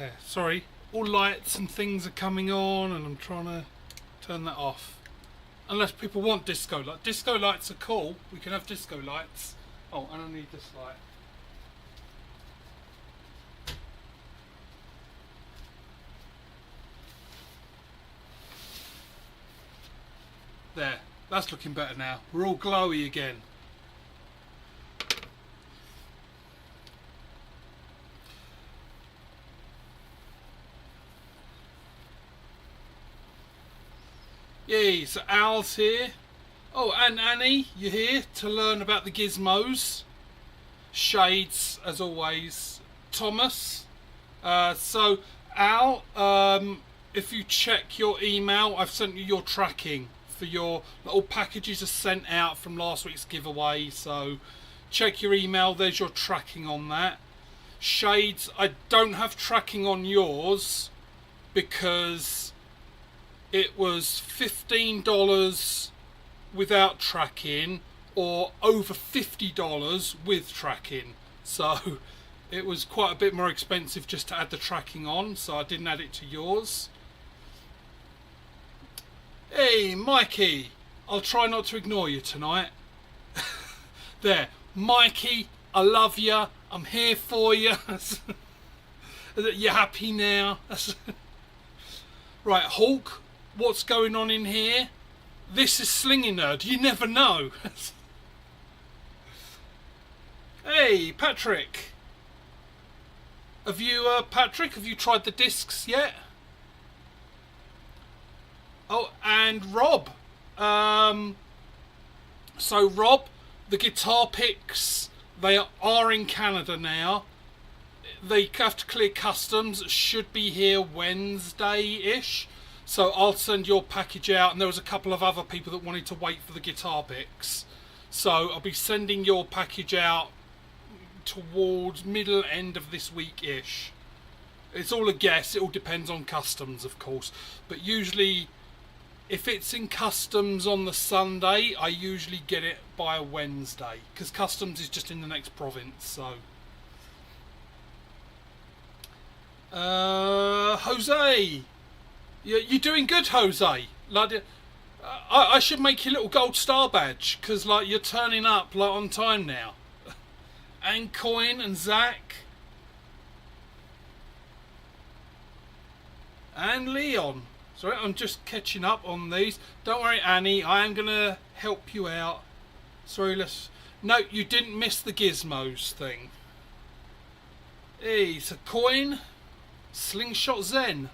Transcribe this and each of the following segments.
There, sorry. All lights and things are coming on and I'm trying to turn that off. Unless people want disco lights. Disco lights are cool. We can have disco lights. Oh, and I need this light. There, that's looking better now. We're all glowy again. Yay, so Al's here. Oh, and Annie, you're here to learn about the gizmos. Shades, as always. Thomas. So, Al, if you check your email, I've sent you your tracking for your little packages are sent out from last week's giveaway. So, check your email. There's your tracking on that. Shades, I don't have tracking on yours because it was $15 without tracking or over $50 with tracking. So it was quite a bit more expensive just to add the tracking on, so I didn't add it to yours. Hey Mikey, I'll try not to ignore you tonight. There, Mikey, I love you, I'm here for you. You're happy now? Right, Hawk, what's going on in here? This is Slinginerd, you never know. Hey, Patrick. Have you tried the discs yet? Oh, and Rob. So Rob, the guitar picks, they are in Canada now. They have to clear customs, should be here Wednesday-ish. So I'll send your package out, and there was a couple of other people that wanted to wait for the guitar picks. So I'll be sending your package out towards middle end of this week-ish. It's all a guess, it all depends on customs of course. But usually, if it's in customs on the Sunday, I usually get it by a Wednesday. Because customs is just in the next province, so... Jose! You're doing good, Jose. Like, I should make you a little gold star badge because, like, you're turning up like on time now. And Coin and Zach and Leon. Sorry, I'm just catching up on these. Don't worry, Annie. I am gonna help you out. Sorry, no, you didn't miss the Gizmos thing. Hey, so Coin, Slingshot Zen.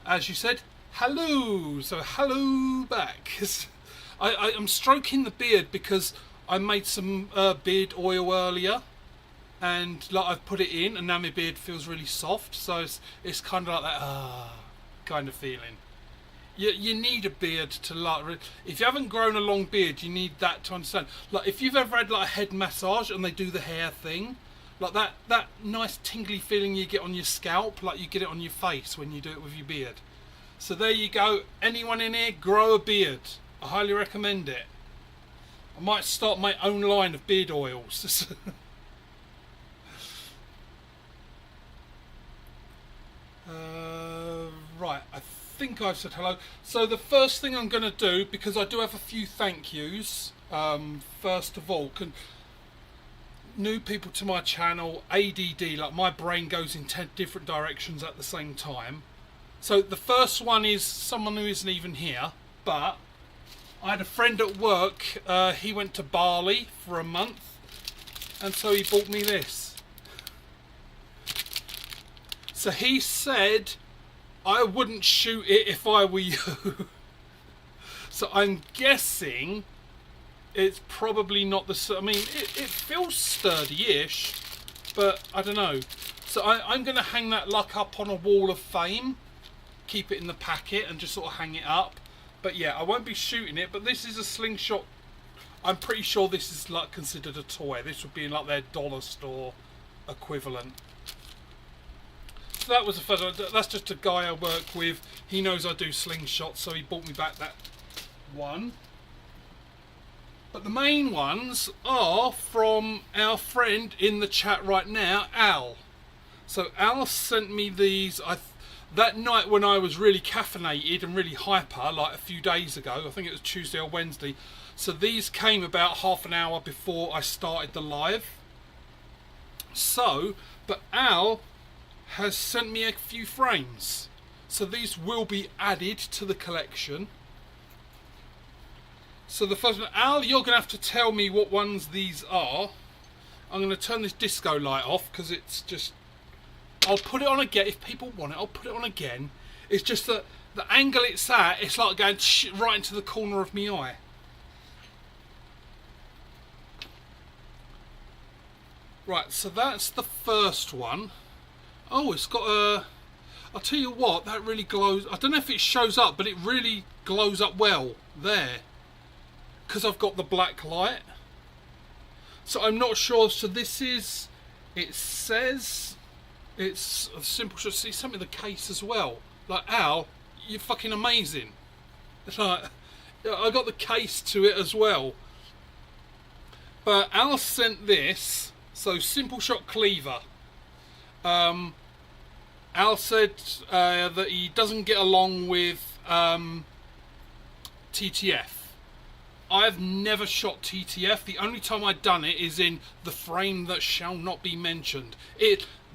As you said, hello. So hello back. I'm stroking the beard because I made some beard oil earlier, and like I've put it in, and now my beard feels really soft. So it's kind of like that kind of feeling. You need a beard to like. If you haven't grown a long beard, you need that to understand. Like if you've ever had like a head massage and they do the hair thing, like that nice tingly feeling you get on your scalp, like you get it on your face when you do it with your beard. So there you go. Anyone in here, grow a beard. I highly recommend it. I might start my own line of beard oils. Right, I think I've said hello. So the first thing I'm going to do, because I do have a few thank yous, first of all, new people to my channel, ADD, like my brain goes in 10 different directions at the same time. So the first one is someone who isn't even here, but I had a friend at work, he went to Bali for a month, and so he bought me this. So he said I wouldn't shoot it if I were you. So I'm guessing it's probably not the... I mean, it feels sturdy-ish, but I don't know. So I'm going to hang that luck up on a wall of fame, keep it in the packet and just sort of hang it up. But yeah, I won't be shooting it, but this is a slingshot. I'm pretty sure this is like considered a toy. This would be in like their dollar store equivalent. So that was the first one. That's just a guy I work with. He knows I do slingshots, so he bought me back that one. But the main ones are from our friend in the chat right now, Al. So Al sent me these that night when I was really caffeinated and really hyper, like a few days ago. I think it was Tuesday or Wednesday. So these came about half an hour before I started the live. So, but Al has sent me a few frames. So these will be added to the collection. So the first one, Al, you're going to have to tell me what ones these are. I'm going to turn this disco light off because it's just... I'll put it on again. If people want it, I'll put it on again. It's just that the angle it's at, it's like going right into the corner of my eye. Right, so that's the first one. Oh, it's got a... I'll tell you what, that really glows. I don't know if it shows up, but it really glows up well there. Because I've got the black light. So I'm not sure. So this is... It says... It's a simple shot. See, something in the case as well. Like, Al, you're fucking amazing. Like, I got the case to it as well. But Al sent this. So, simple shot cleaver. Al said that he doesn't get along with TTF. I've never shot TTF. The only time I've done it is in the frame that shall not be mentioned.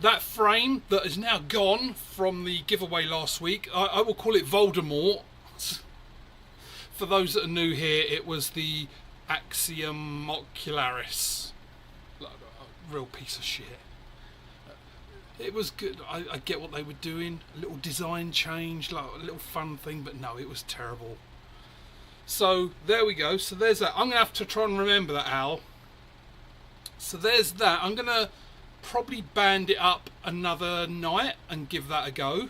That frame that is now gone from the giveaway last week, I will call it Voldemort. For those that are new here, it was the Axiom Ocularis. A real piece of shit. It was good. I get what they were doing. A little design change, like a little fun thing, but no, it was terrible. So there we go. So there's that. I'm going to have to try and remember that, Al. So there's that. I'm going to probably band it up another night and give that a go.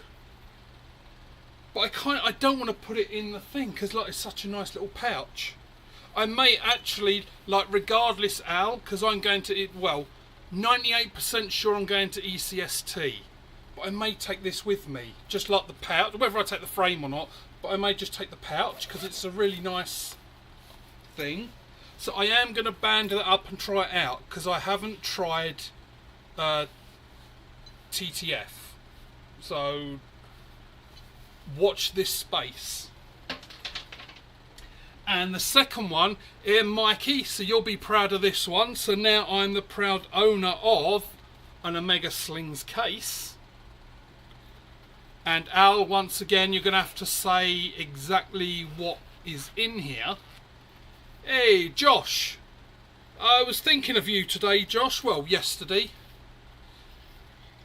But I don't want to put it in the thing because like it's such a nice little pouch. I may actually, like, regardless, Al, because I'm going to, 98% sure I'm going to ECST. But I may take this with me, just like the pouch, whether I take the frame or not. But I may just take the pouch because it's a really nice thing. So I am going to band that up and try it out because I haven't tried TTF. So watch this space. And the second one, here, Mikey, so you'll be proud of this one. So now I'm the proud owner of an Omega Slings case. And Al, once again, you're going to have to say exactly what is in here. Hey, Josh. I was thinking of you today, Josh. Well, yesterday.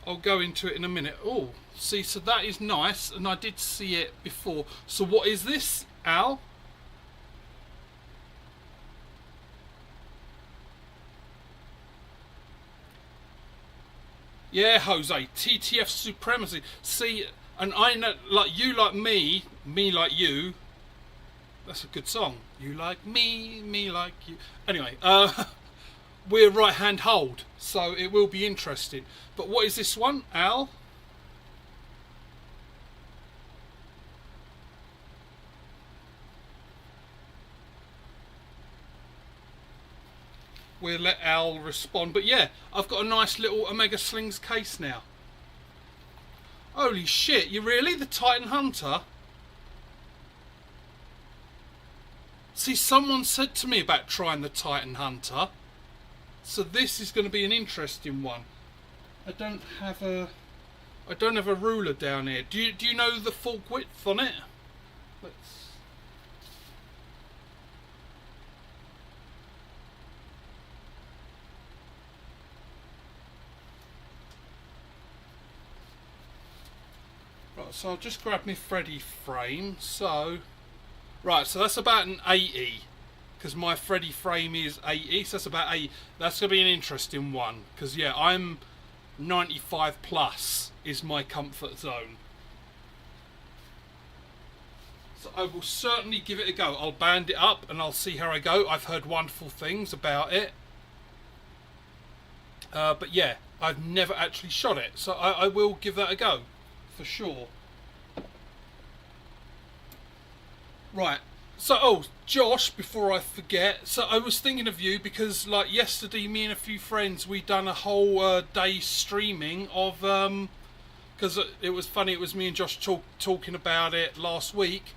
I'll go into it in a minute. Oh, see, so that is nice. And I did see it before. So what is this, Al? Yeah, Jose. TTF supremacy. See... And I know, like you like me like you. That's a good song. You like me like you. Anyway, we're right hand hold, so it will be interesting. But what is this one, Al? We'll let Al respond. But yeah, I've got a nice little Omega Slings case now. Holy shit, you really? The Titan Hunter? See, someone said to me about trying the Titan Hunter. So this is going to be an interesting one. I don't have a ruler down here. Do you know the fork width on it? Let's... Right, so I'll just grab my Freddy frame. So, right, so that's about an 80, because my Freddy frame is 80, so that's about 80. That's going to be an interesting one, because yeah, I'm 95 plus is my comfort zone. So I will certainly give it a go. I'll band it up and I'll see how I go. I've heard wonderful things about it. But yeah, I've never actually shot it, so I will give that a go. For sure. Right, So, oh, Josh, before I forget, so I was thinking of you because, like, yesterday, me and a few friends, we done a whole day streaming of, because it was funny, it was me and Josh talking about it last week.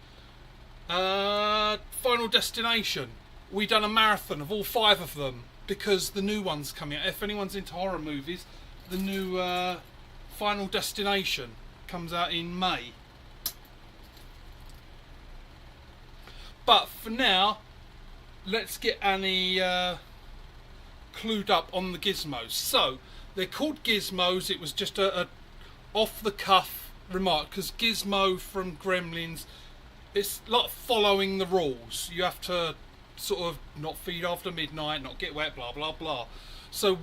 Final Destination. We done a marathon of all 5 of them because the new one's coming out. If anyone's into horror movies, the new Final Destination comes out in May. But for now, let's get Annie clued up on the gizmos. So, they're called gizmos. It was just a off-the-cuff remark, because Gizmo from Gremlins, it's like following the rules. You have to sort of not feed after midnight, not get wet, blah, blah, blah. So,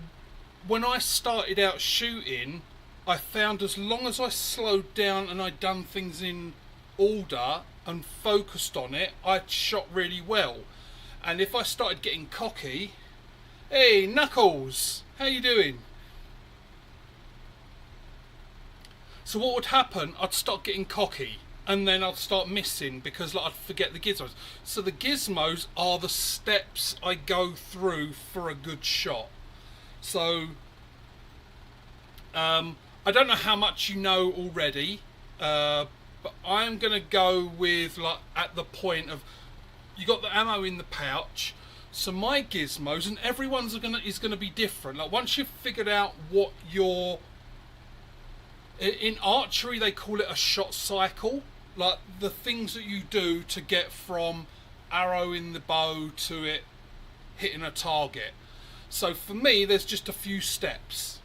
when I started out shooting, I found as long as I slowed down and I'd done things in order and focused on it, I shot really well. And if I started getting cocky, hey Knuckles, how you doing? So what would happen, I'd start getting cocky and then I'd start missing because like, I'd forget the gizmos. So the gizmos are the steps I go through for a good shot. So I don't know how much you know already, but I'm going to go with like at the point of you got the ammo in the pouch. So my gizmos, and everyone's is going to be different. Like once you've figured out what your, in archery they call it a shot cycle. Like the things that you do to get from arrow in the bow to it hitting a target. So for me, there's just a few steps.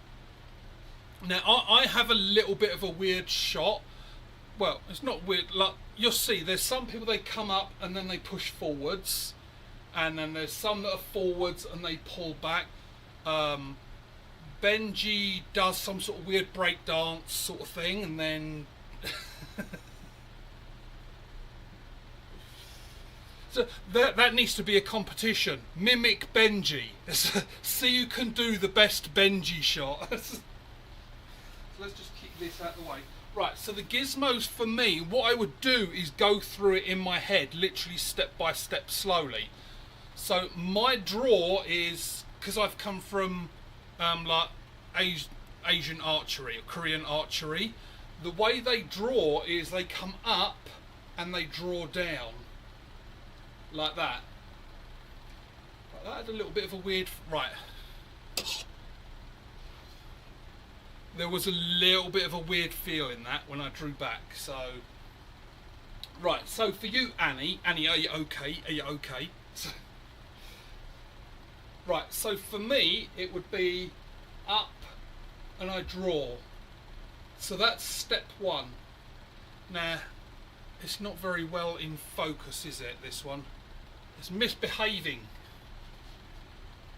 Now I have a little bit of a weird shot. Well, it's not weird. Like you'll see, there's some people they come up and then they push forwards, and then there's some that are forwards and they pull back. Benji does some sort of weird break dance sort of thing, and then so that needs to be a competition. Mimic Benji. See who can do the best Benji shot. So let's just keep this out of the way. Right, so the gizmos for me, what I would do is go through it in my head, literally step by step, slowly. So my draw is, because I've come from like Asian archery or Korean archery, the way they draw is they come up and they draw down like that. That had a little bit of a weird, right. There was a little bit of a weird feel in that when I drew back. So, right. So for you, Annie, are you okay? Are you okay? Right. So for me, it would be up, and I draw. So that's step 1. Now, it's not very well in focus, is it? This one, it's misbehaving.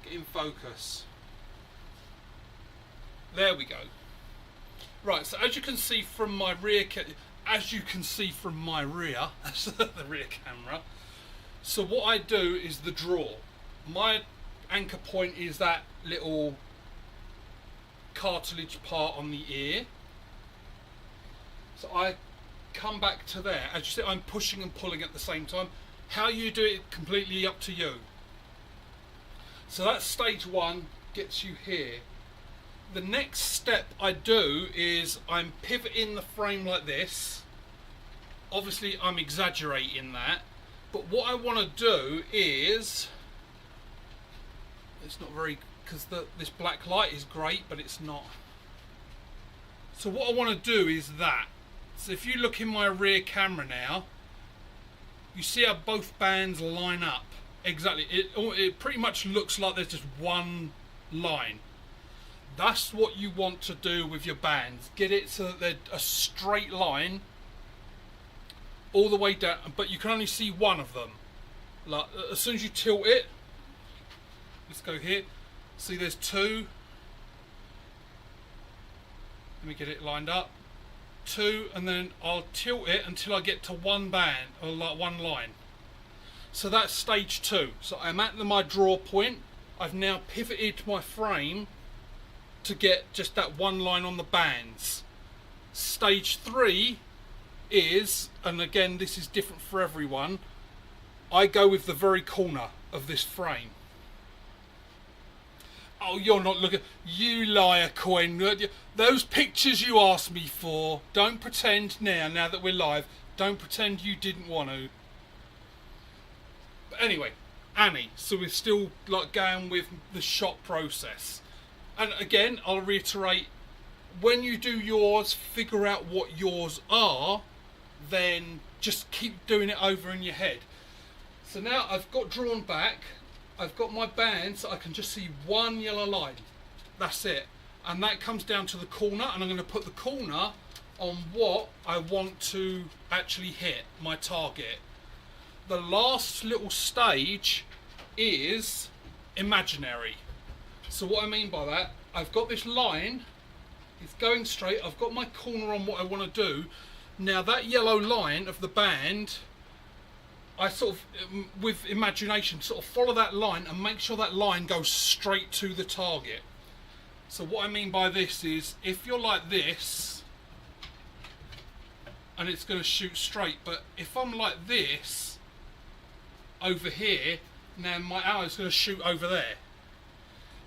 Get in focus. There we go. Right, so as you can see from my rear, the rear camera. So what I do is the draw. My anchor point is that little cartilage part on the ear. So I come back to there. As you see, I'm pushing and pulling at the same time. How you do it, completely up to you. So that's stage 1, gets you here. The next step I do is I'm pivoting the frame like this. Obviously I'm exaggerating that, but what I want to do is, it's not very, because this black light is great, but it's not. So what I want to do is that. So if you look in my rear camera now, you see how both bands line up. Exactly, it pretty much looks like there's just one line. That's what you want to do with your bands. Get it so that they're a straight line all the way down, but you can only see one of them. Like as soon as you tilt it, let's go here. See, there's 2. Let me get it lined up. 2, and then I'll tilt it until I get to one band or like one line. So that's stage 2. So I'm at my draw point. I've now pivoted my frame to get just that one line on the bands. Stage 3 is, and again this is different for everyone, I go with the very corner of this frame. Oh, you're not looking. You liar, Coin. Those pictures you asked me for. Don't pretend now that we're live. Don't pretend you didn't want to. But anyway, Annie. So we're still like going with the shot process. And again, I'll reiterate, when you do yours, figure out what yours are, then just keep doing it over in your head. So now I've got drawn back, I've got my band, so I can just see one yellow line. That's it. And that comes down to the corner, and I'm going to put the corner on what I want to actually hit, my target. The last little stage is imaginary. So what I mean by that, I've got this line, it's going straight, I've got my corner on what I want to do. Now that yellow line of the band, I sort of, with imagination, sort of follow that line and make sure that line goes straight to the target. So what I mean by this is, if you're like this, and it's going to shoot straight, but if I'm like this, over here, now my arrow's going to shoot over there.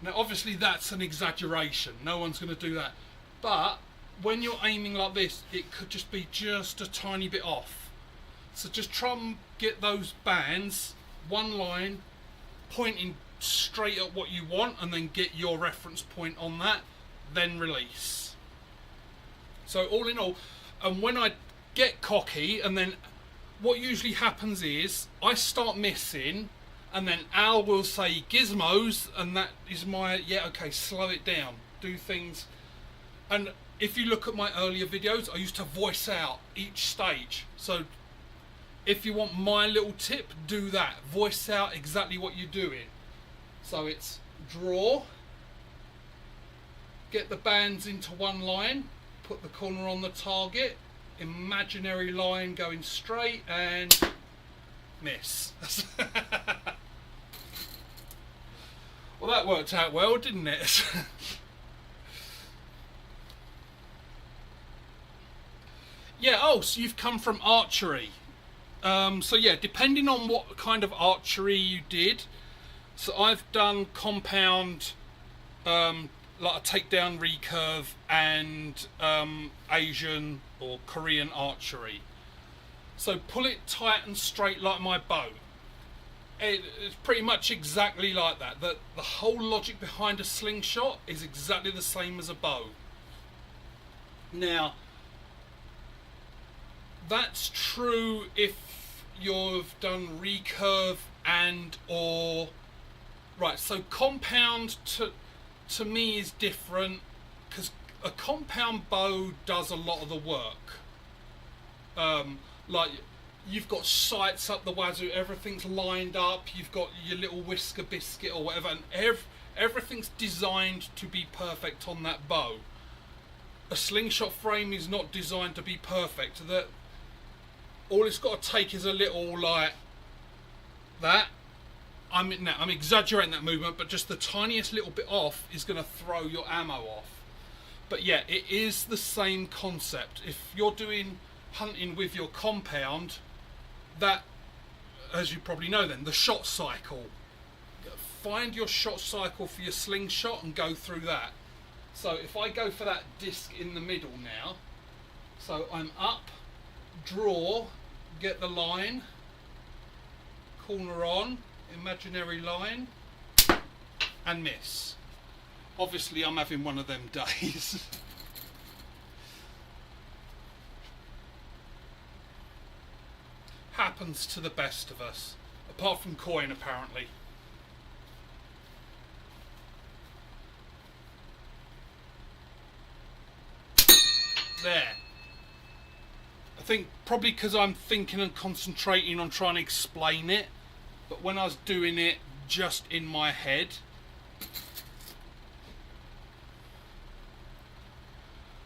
Now obviously that's an exaggeration, no one's going to do that, but when you're aiming like this, it could just be just a tiny bit off. So just try and get those bands, one line, pointing straight at what you want, and then get your reference point on that, then release. So all in all, and when I get cocky, and then what usually happens is I start missing, and then Al will say Gizmos, and that is my, yeah, okay, slow it down, do things. And if you look at my earlier videos, I used to voice out each stage. So if you want my little tip, do that. Voice out exactly what you're doing. So it's draw, get the bands into one line, put the corner on the target, imaginary line going straight, and miss. Well, that worked out well, didn't it? Yeah, oh, so you've come from archery. So yeah, depending on what kind of archery you did. So I've done compound, like a takedown recurve, and Asian or Korean archery. So pull it tight and straight like my bow. It's pretty much exactly like that. The whole logic behind a slingshot is exactly the same as a bow. Now, that's true if you've done recurve and or... Right, so compound to me is different, because a compound bow does a lot of the work. Like, you've got sights up the wazoo, everything's lined up, you've got your little whisker biscuit or whatever, and everything's designed to be perfect on that bow. A slingshot frame is not designed to be perfect. All it's got to take is a little like that. I'm exaggerating that movement, but just the tiniest little bit off is going to throw your ammo off. But yeah, it is the same concept. If you're doing hunting with your compound, that, as you probably know then, the shot cycle. Find your shot cycle for your slingshot and go through that. So if I go for that disc in the middle now, so I'm up, draw, get the line, corner on, imaginary line, and miss. Obviously I'm having one of them days. Happens to the best of us, apart from Coin apparently. There. I think probably because I'm thinking and concentrating on trying to explain it, but when I was doing it just in my head,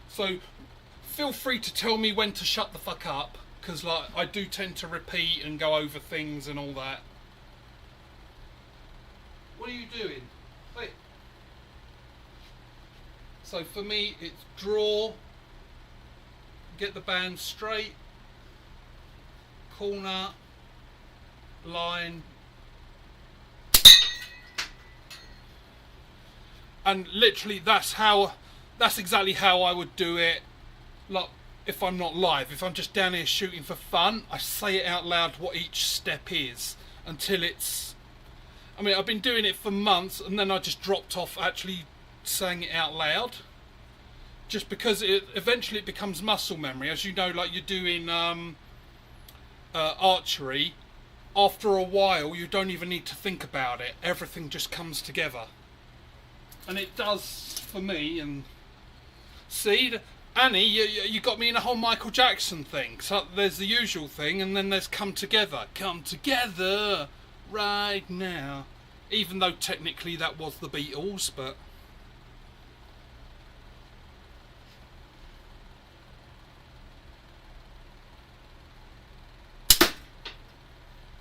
so feel free to tell me when to shut the fuck up, because like I do tend to repeat and go over things and all that. What are you doing? Wait. So for me it's draw, get the band straight, corner, line. And literally that's exactly how I would do it. Like, if I'm not live, if I'm just down here shooting for fun, I say it out loud what each step is until it's... I mean, I've been doing it for months and then I just dropped off actually saying it out loud. Just because eventually it becomes muscle memory. As you know, like you're doing archery, after a while you don't even need to think about it. Everything just comes together. And it does for me. And see... Annie, you got me in a whole Michael Jackson thing. So there's the usual thing, and then there's come together. Come together right now. Even though technically that was the Beatles, but...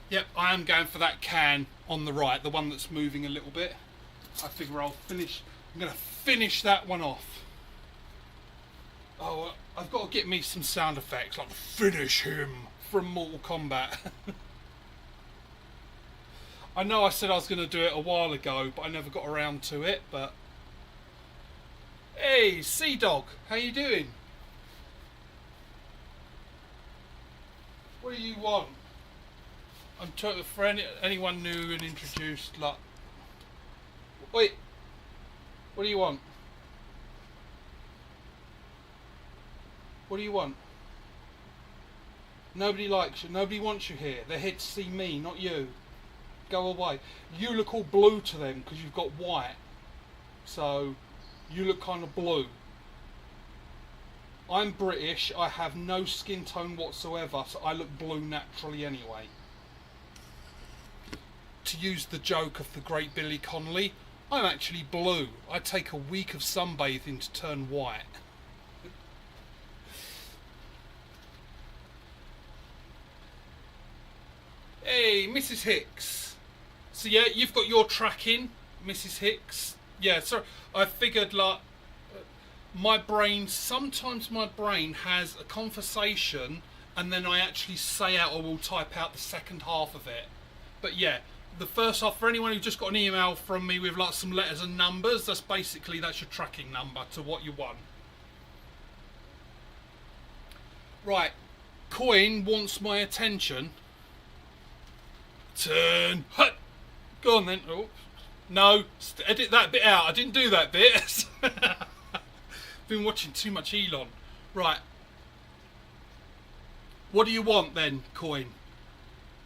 Yep, I am going for that can on the right, the one that's moving a little bit. I figure I'm going to finish that one off. Oh, I've got to get me some sound effects, like finish him from Mortal Kombat. I know I said I was going to do it a while ago, but I never got around to it, but... Hey, Sea Dog, how you doing? What do you want? I'm talking for anyone new and introduced, like... Wait, what do you want? What do you want? Nobody likes you. Nobody wants you here. They're here to see me, not you. Go away. You look all blue to them because you've got white. So, you look kind of blue. I'm British. I have no skin tone whatsoever, so I look blue naturally anyway. To use the joke of the great Billy Connolly, I'm actually blue. I take a week of sunbathing to turn white. Hey, Mrs. Hicks. So yeah, you've got your tracking, Mrs. Hicks. Yeah, sorry. I figured like sometimes my brain has a conversation and then I actually say out or will type out the second half of it. But yeah, the first half, for anyone who just got an email from me with like some letters and numbers, that's your tracking number to what you won. Right, Coin wants my attention. Turn. Hut. Go on then. Oh, no, edit that bit out. I didn't do that bit. Been watching too much Elon. Right. What do you want then, Coin?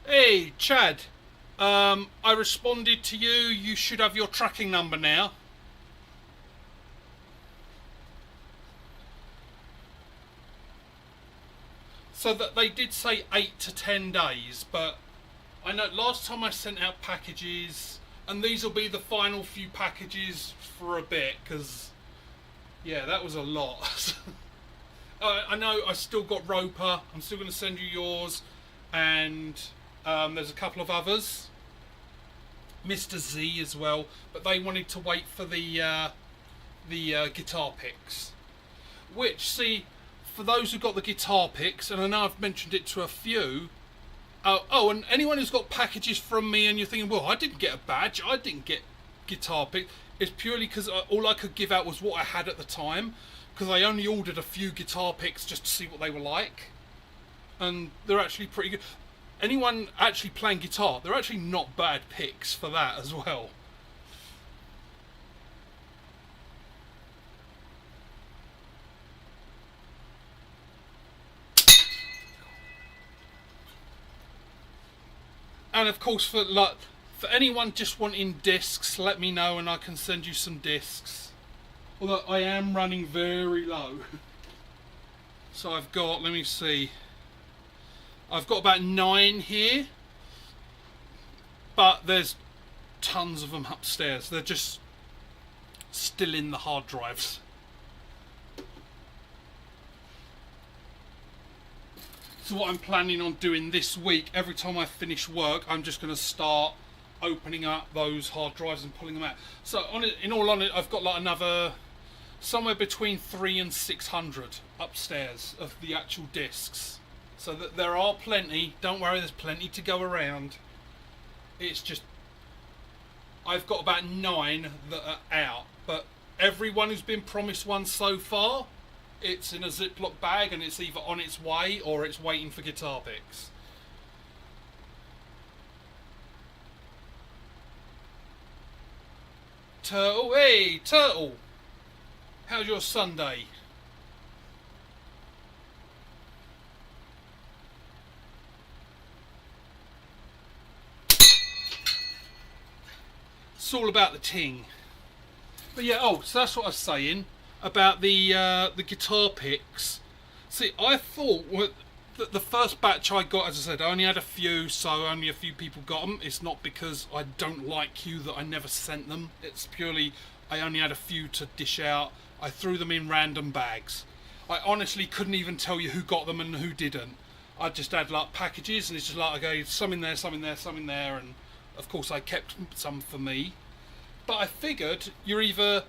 Hey, Chad. I responded to you. You should have your tracking number now. So that they did say 8 to 10 days, but I know last time I sent out packages, and these will be the final few packages for a bit, because, yeah, that was a lot. I know I still got Roper, I'm still going to send you yours, and there's a couple of others. Mr. Z as well, but they wanted to wait for the guitar picks. Which, see, for those who got the guitar picks, and I know I've mentioned it to a few, and anyone who's got packages from me and you're thinking, well, I didn't get a badge, I didn't get guitar pick, it's purely because all I could give out was what I had at the time, because I only ordered a few guitar picks just to see what they were like, and they're actually pretty good. Anyone actually playing guitar, they're actually not bad picks for that as well. And of course, for anyone just wanting discs, let me know and I can send you some discs. Although I am running very low. So I've got, let me see, I've got about 9 here, but there's tons of them upstairs. They're just still in the hard drives. So what I'm planning on doing this week, every time I finish work, I'm just going to start opening up those hard drives and pulling them out. So in all honesty, I've got like another somewhere between 300 and 600 upstairs of the actual discs. So that there are plenty. Don't worry, there's plenty to go around. It's just, I've got about 9 that are out, but everyone who's been promised one so far, it's in a Ziploc bag and it's either on its way or it's waiting for guitar picks. Turtle, hey Turtle, how's your Sunday? It's all about the ting. But yeah, oh, so that's what I was saying about the guitar picks. See, I thought that the first batch I got, as I said, I only had a few, so only a few people got them. It's not because I don't like you that I never sent them. It's purely I only had a few to dish out. I threw them in random bags. I honestly couldn't even tell you who got them and who didn't. I just had like packages, and it's just like, okay, some in there, some in there, some in there, and of course I kept some for me. But I figured you're either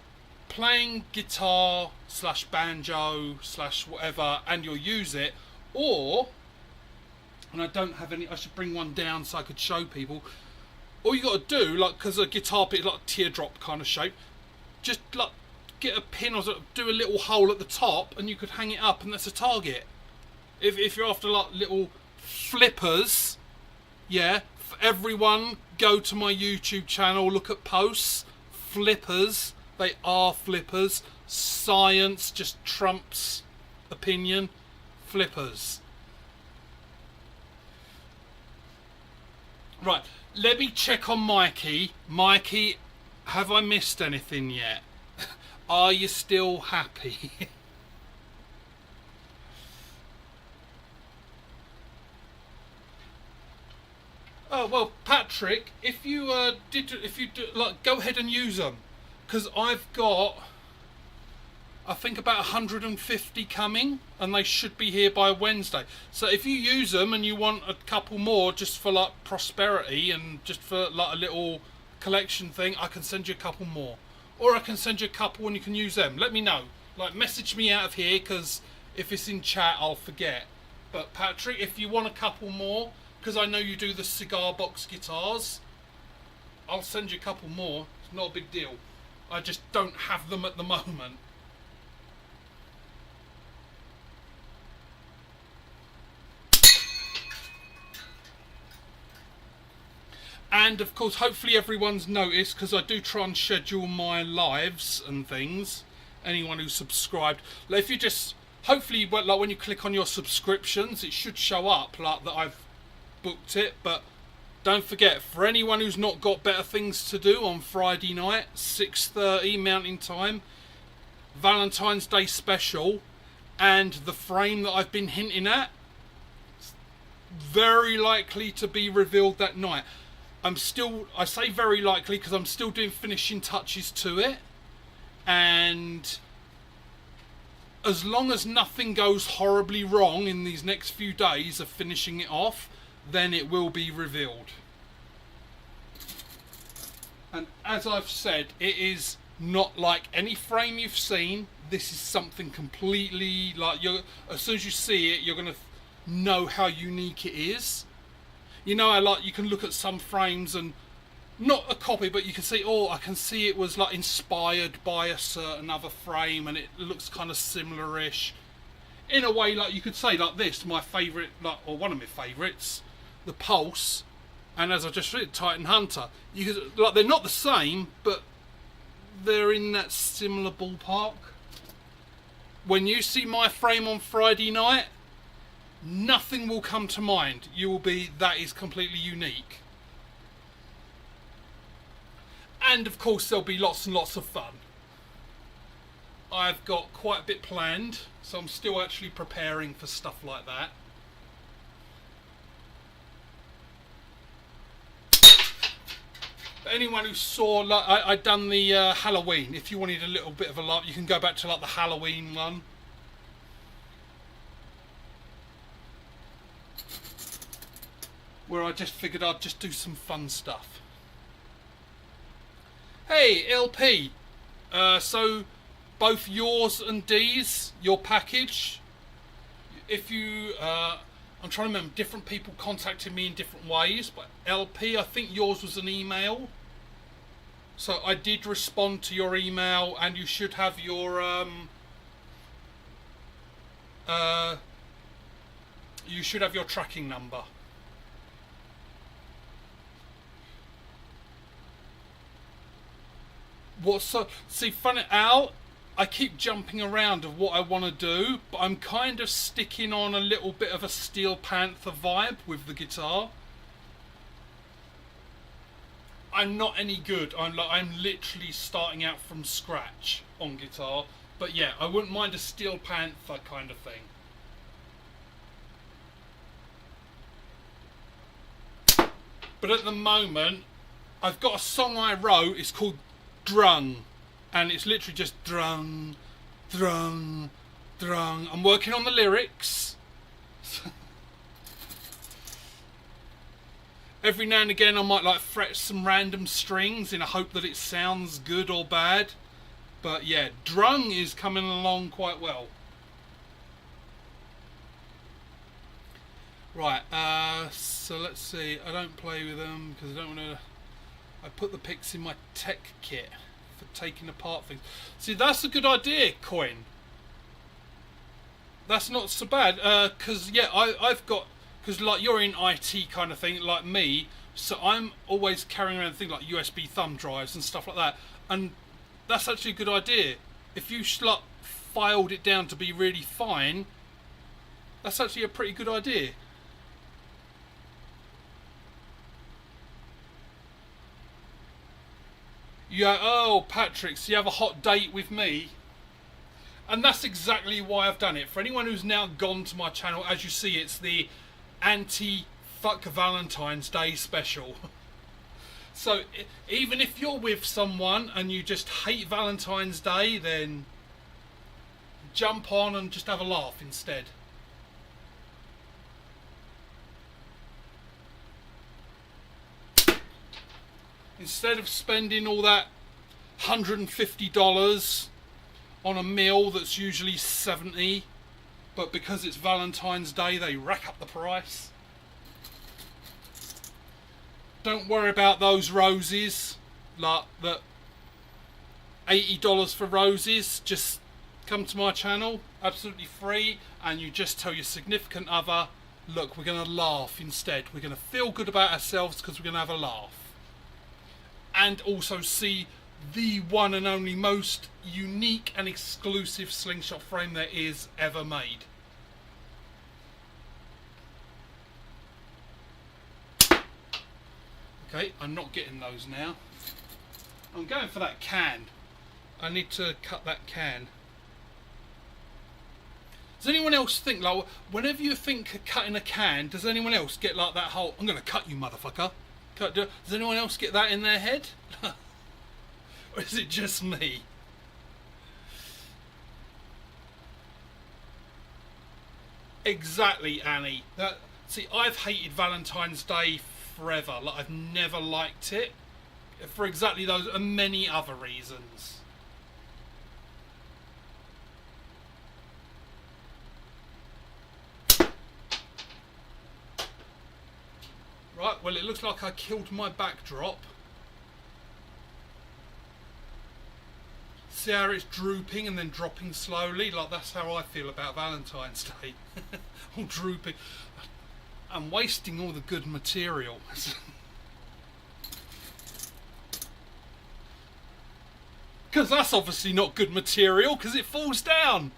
playing guitar slash banjo slash whatever and you'll use it, or, and I don't have any, I should bring one down so I could show people, all you got to do, like, because a guitar pick is like a teardrop kind of shape, just like get a pin or do a little hole at the top and you could hang it up and that's a target. If you're after like little flippers, yeah, for everyone go to my YouTube channel, look at posts. Flippers, they are flippers. Science just trumps opinion. Flippers. Right, let me check on Mikey. Mikey, have I missed anything yet? Are you still happy? Oh well, Patrick, if you like, go ahead and use them, because I've got, I think, about 150 coming, and they should be here by Wednesday. So if you use them and you want a couple more, just for like prosperity and just for like a little collection thing, I can send you a couple more, or I can send you a couple and you can use them. Let me know. Like, message me out of here, because if it's in chat, I'll forget. But Patrick, if you want a couple more, because I know you do the cigar box guitars, I'll send you a couple more. It's not a big deal. I just don't have them at the moment. And of course, hopefully everyone's noticed, because I do try and schedule my lives and things. Anyone who's subscribed, like, if you just, hopefully, like, when you click on your subscriptions, it should show up like that I've booked it. But don't forget, for anyone who's not got better things to do, on Friday night, 6:30 Mountain Time, Valentine's Day special, and the frame that I've been hinting at, very likely to be revealed that night. I say very likely because I'm still doing finishing touches to it, and as long as nothing goes horribly wrong in these next few days of finishing it off, then it will be revealed. And as I've said, it is not like any frame you've seen. This is something completely, like, as soon as you see it, you're going to know how unique it is. You know how, like, you can look at some frames and not a copy, but you can see, oh, I can see it was like inspired by a certain other frame and it looks kind of similar-ish. In a way, like, you could say, like this, my favourite, like, or one of my favourites, the Pulse, and as I just read, Titan Hunter. You could, like, they're not the same, but they're in that similar ballpark. When you see my frame on Friday night, nothing will come to mind. You will be, that is completely unique. And of course there'll be lots and lots of fun. I've got quite a bit planned, so I'm still actually preparing for stuff like that. But anyone who saw, like, I done the Halloween. If you wanted a little bit of a laugh, you can go back to like the Halloween one. Where I just figured I'd just do some fun stuff. Hey LP, so both yours and Dee's, your package, if you, I'm I'm trying to remember, different people contacted me in different ways, but LP, I think yours was an email. So I did respond to your email, and you should have your tracking number. See, funny, Al, I keep jumping around of what I want to do, but I'm kind of sticking on a little bit of a Steel Panther vibe with the guitar. I'm not any good. I'm literally starting out from scratch on guitar. But yeah, I wouldn't mind a Steel Panther kind of thing. But at the moment, I've got a song I wrote. It's called Drung. And it's literally just drung, drung, drung. I'm working on the lyrics. Every now and again I might like fret some random strings in a hope that it sounds good or bad. But yeah, Drung is coming along quite well. Right, so let's see. I don't play with them because I don't want to... I put the picks in my tech kit for taking apart things. See, that's a good idea, Coin. That's not so bad, because yeah, I've got... Because like you're in IT kind of thing, like me, so I'm always carrying around things like USB thumb drives and stuff like that. And that's actually a good idea. If you filed it down to be really fine, that's actually a pretty good idea. Yeah, oh Patrick, so you have a hot date with me? And that's exactly why I've done it. For anyone who's now gone to my channel, as you see, it's the anti-fuck Valentine's Day special. So even if you're with someone and you just hate Valentine's Day, then jump on and just have a laugh instead. Instead of spending all that $150 on a meal that's usually $70, but because it's Valentine's Day they rack up the price. Don't worry about those roses, like that $80 for roses. Just come to my channel, absolutely free, and you just tell your significant other, look, we're going to laugh instead. We're going to feel good about ourselves because we're going to have a laugh. And also see the one and only most unique and exclusive slingshot frame there is ever made. Okay, I'm not getting those now. I'm going for that can. I need to cut that can. Does anyone else think, like, whenever you think of cutting a can, does anyone else get like that whole, I'm going to cut you, motherfucker? Does anyone else get that in their head? Or is it just me? Exactly, Annie. See, I've hated Valentine's Day forever. Like, I've never liked it. For exactly those and many other reasons. Right, well, it looks like I killed my backdrop. See how it's drooping and then dropping slowly? Like, that's how I feel about Valentine's Day. All drooping. I'm wasting all the good material. Because that's obviously not good material, because it falls down.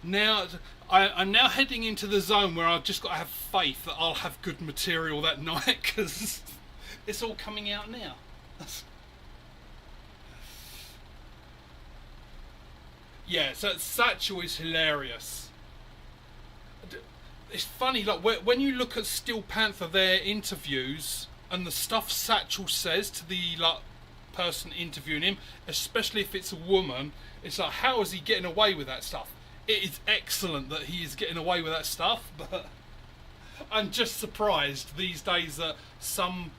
Now, I'm now heading into the zone where I've just got to have faith that I'll have good material that night, because it's all coming out now. Yeah, so Satchel is hilarious. It's funny, like when you look at Steel Panther, their interviews, and the stuff Satchel says to the person interviewing him, especially if it's a woman, it's like, how is he getting away with that stuff? It is excellent that he is getting away with that stuff, but I'm just surprised these days that some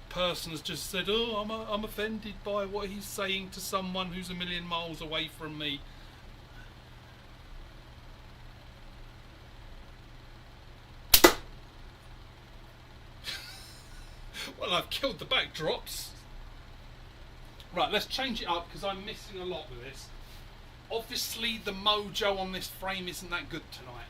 person has just said, oh, I'm offended by what he's saying to someone who's a million miles away from me. Well, I've killed the backdrops. Right, let's change it up because I'm missing a lot with this. Obviously, the mojo on this frame isn't that good tonight.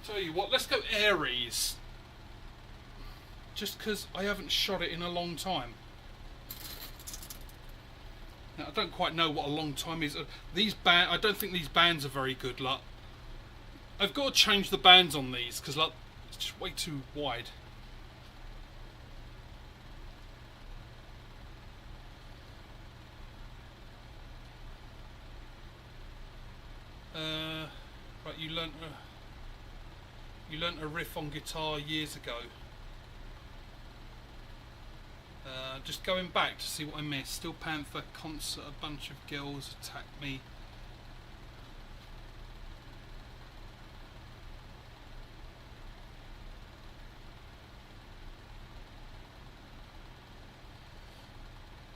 Tell you what, let's go Aries. Just because I haven't shot it in a long time. Now, I don't quite know what a long time is. I don't think these bands are very good. Like, I've got to change the bands on these because like it's just way too wide. Right, you learnt a riff on guitar years ago. Just going back to see what I missed. Steel Panther concert, a bunch of girls attacked me.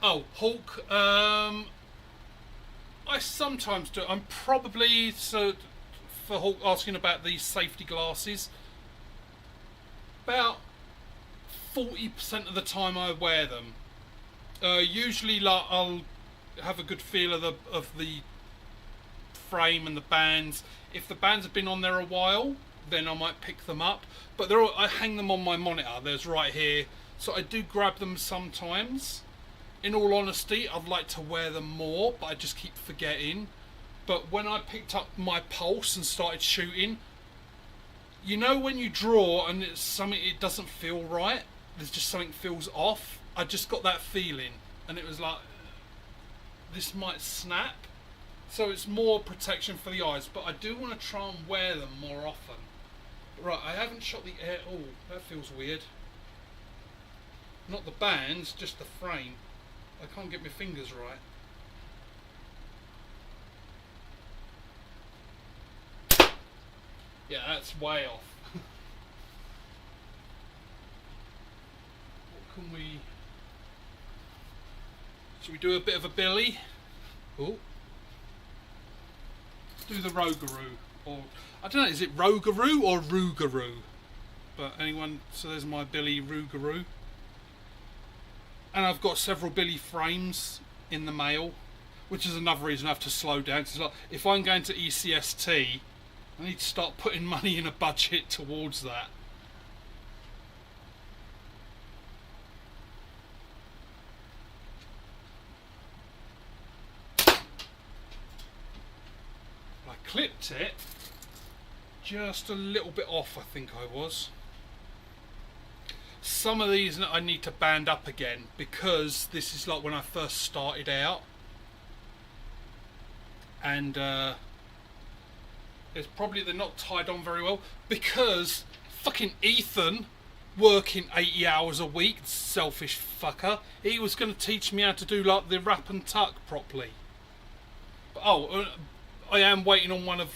Oh, Hawk. I sometimes do. I'm probably for Hawk asking about these safety glasses. About 40% of the time I wear them. Usually, like, I'll have a good feel of the frame and the bands. If the bands have been on there a while, then I might pick them up. But I hang them on my monitor. There's right here, so I do grab them sometimes. In all honesty, I'd like to wear them more, but I just keep forgetting. But when I picked up my Pulse and started shooting, you know when you draw and it's something, it doesn't feel right, there's just something feels off. I just got that feeling and it was like, this might snap. So it's more protection for the eyes, but I do want to try and wear them more often. Right, I haven't shot the air. Oh, that feels weird. Not the bands, just the frame. I can't get my fingers right. Yeah, that's way off. What can we... Should we do a bit of a Billy? Oh. Do the Rougarou. Or, I don't know, is it Rougarou or Rougarou? But anyone, so there's my Billy Rougarou. And I've got several Billy frames in the mail, which is another reason I have to slow down. Cause like, if I'm going to ECST, I need to start putting money in a budget towards that. I clipped it just a little bit off, I think I was. Some of these I need to band up again because this is like when I first started out, and it's probably they're not tied on very well because fucking Ethan, working 80 hours a week, selfish fucker, he was going to teach me how to do like the wrap and tuck properly. But, I am waiting on one of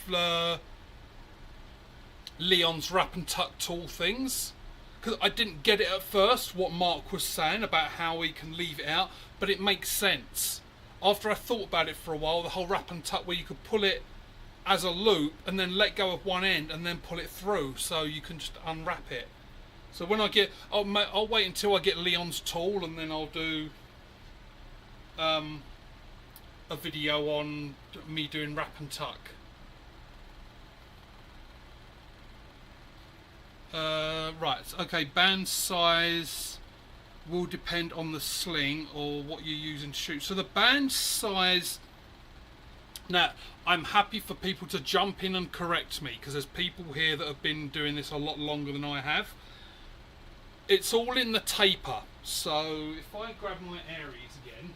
Leon's wrap and tuck tool things. Because I didn't get it at first, what Mark was saying about how we can leave it out, but it makes sense. After I thought about it for a while, the whole wrap and tuck where you could pull it as a loop and then let go of one end and then pull it through so you can just unwrap it. So when I get, I'll wait until I get Leon's tool and then I'll do a video on me doing wrap and tuck. Right, okay, band size will depend on the sling or what you're using to shoot. So the band size, now I'm happy for people to jump in and correct me because there's people here that have been doing this a lot longer than I have. It's all in the taper. So if I grab my Aries again,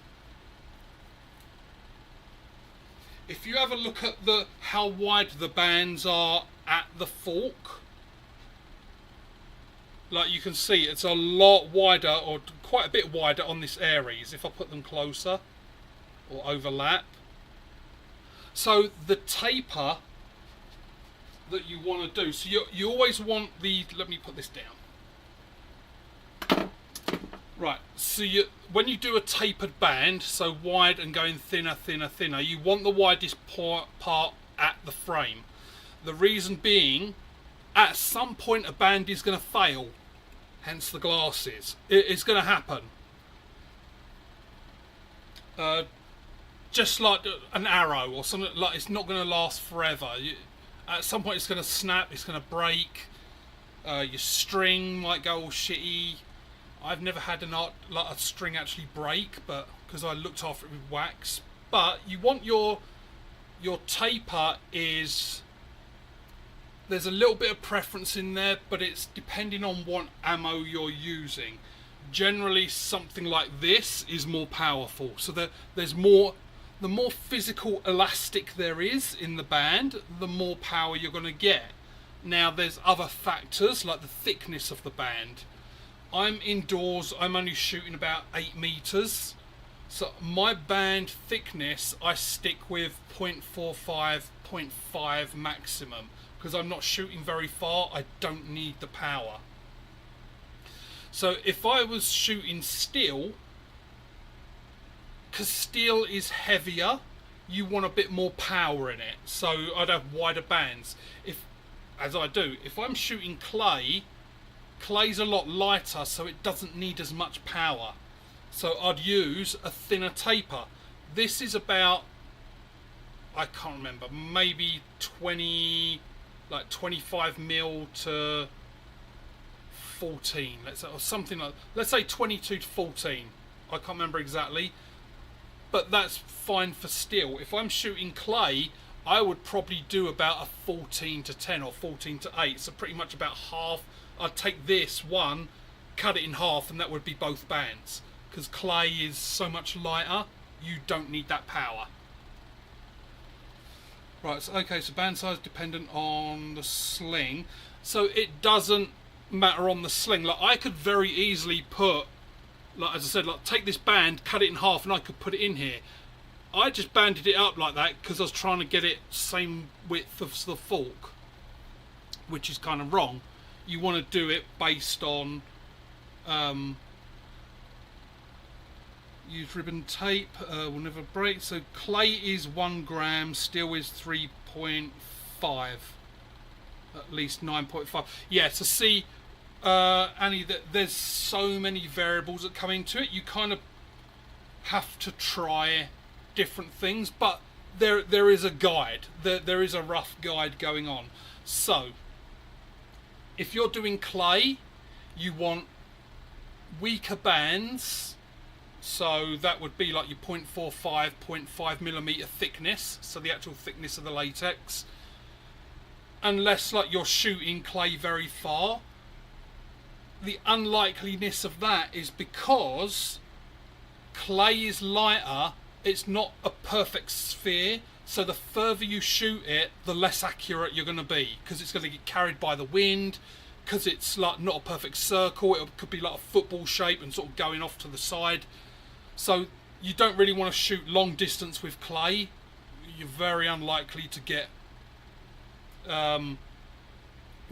if you have a look at how wide the bands are at the fork, like you can see, it's a lot wider, or quite a bit wider on this Aries if I put them closer or overlap. So the taper that you want to do, so you always want the, let me put this down. Right, so when you do a tapered band, so wide and going thinner, thinner, thinner, you want the widest part at the frame. The reason being, at some point a band is going to fail, hence the glasses. It's going to happen. Just like an arrow or something, like it's not going to last forever. At some point it's going to snap, it's going to break, your string might go all shitty. I've never had a string actually break, but because I looked after it with wax. But you want your taper is, there's a little bit of preference in there, but it's depending on what ammo you're using. Generally something like this is more powerful, so there's more, the more physical elastic there is in the band, the more power you're going to get. Now there's other factors like the thickness of the band. I'm indoors, I'm only shooting about 8 meters, so my band thickness I stick with 0.45, 0.5 maximum, because I'm not shooting very far, I don't need the power. So if I was shooting steel, because steel is heavier, you want a bit more power in it, so I'd have wider bands. As I do, if I'm shooting clay, clay's a lot lighter, so it doesn't need as much power, so I'd use a thinner taper. This is about, I can't remember, maybe 25 mil to 14, let's say, or something like, let's say 22 to 14, I can't remember exactly, but that's fine for steel. If I'm shooting clay, I would probably do about a 14 to 10 or 14 to 8, so pretty much about half. I'd take this one, cut it in half, and that would be both bands, because clay is so much lighter, you don't need that power. Right, so okay, so band size dependent on the sling, so it doesn't matter on the sling. Like I could very easily put, like as I said, like take this band, cut it in half, and I could put it in here. I just banded it up like that because I was trying to get it same width of the fork, which is kind of wrong. You want to do it based on use ribbon tape, will never break. So clay is 1 gram, steel is 3.5, at least 9.5. Yeah, to see, Annie, that there's so many variables that come into it. You kind of have to try different things, but there is a guide. There is a rough guide going on. So if you're doing clay, you want weaker bands, so that would be like your 0.45, 0.5 millimeter thickness, so the actual thickness of the latex, unless like you're shooting clay very far. The unlikeliness of that is because clay is lighter, it's not a perfect sphere, so the further you shoot it, the less accurate you're going to be, because it's going to get carried by the wind, because it's like not a perfect circle, it could be like a football shape and sort of going off to the side. So you don't really want to shoot long distance with clay. You're very unlikely to get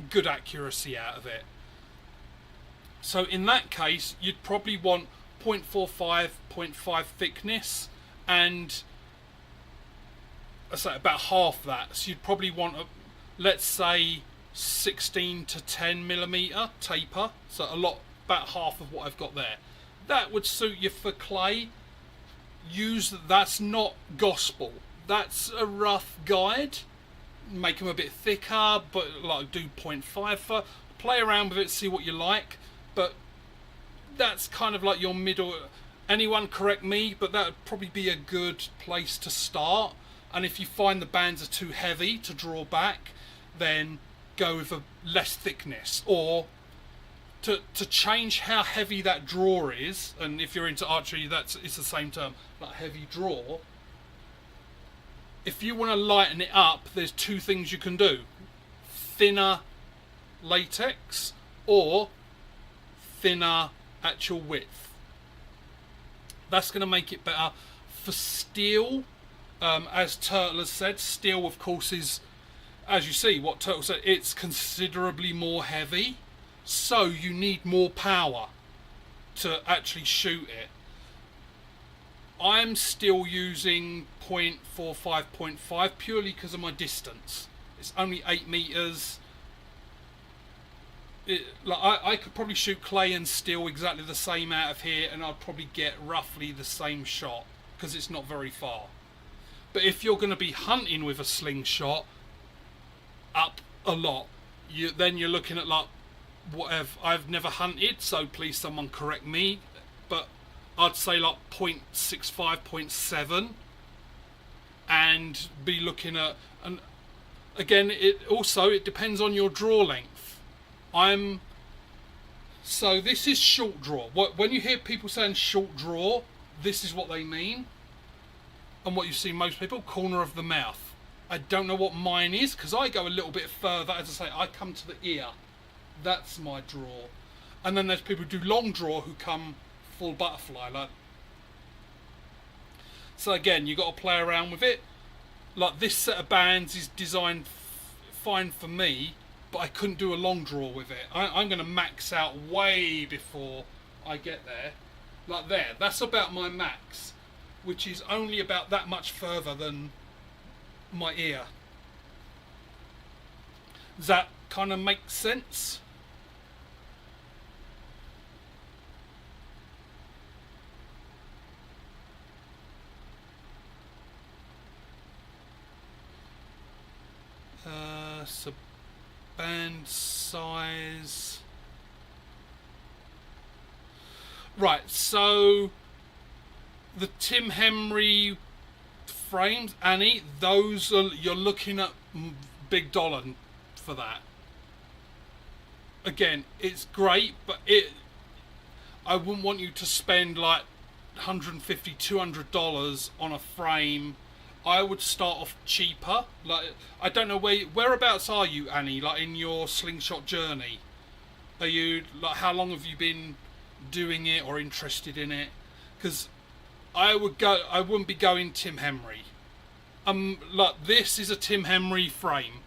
good accuracy out of it. So in that case, you'd probably want 0.45, 0.5 thickness, and I say about half that. So you'd probably want, let's say, 16 to 10 millimeter taper. So about half of what I've got there. That would suit you for clay. That's not gospel. That's a rough guide. Make them a bit thicker, but like do 0.5 for. Play around with it, see what you like. But that's kind of like your middle. Anyone correct me, but that would probably be a good place to start. And if you find the bands are too heavy to draw back, then go with a less thickness, or to change how heavy that draw is. And if you're into archery, it's the same term, like heavy draw. If you want to lighten it up, there's two things you can do: thinner latex or thinner actual width. That's going to make it better. For steel, as Turtle has said, steel of course is, as you see what Turtle said, it's considerably more heavy, so you need more power to actually shoot it. I'm still using 0.45, 0.5 purely because of my distance. It's only 8 meters. I could probably shoot clay and steel exactly the same out of here, and I'd probably get roughly the same shot because it's not very far. But if you're going to be hunting with a slingshot up a lot, then you're looking at like whatever. I've never hunted, so please someone correct me, but I'd say like 0.65, 0.7, and be looking at, and again, it depends on your draw length. So this is short draw. When you hear people saying short draw, this is what they mean, and what you see most people, corner of the mouth. I don't know what mine is because I go a little bit further. As I say, I come to the ear. That's my draw, and then there's people who do long draw who come full butterfly. Like, so again, you got to play around with it. Like, this set of bands is designed fine for me, but I couldn't do a long draw with it. I'm going to max out way before I get there. Like there, that's about my max, which is only about that much further than my ear. Does that kind of make sense? So band size. Right, so the Tim Henry frames, Annie, those are, you're looking at big dollar for that. Again, it's great, but I wouldn't want you to spend like $150, $200 on a frame. I would start off cheaper. Like, I don't know whereabouts are you, Annie? Like, in your slingshot journey, are you like, how long have you been doing it or interested in it? Because I wouldn't be going Tim Henry. Like, this is a Tim Henry frame,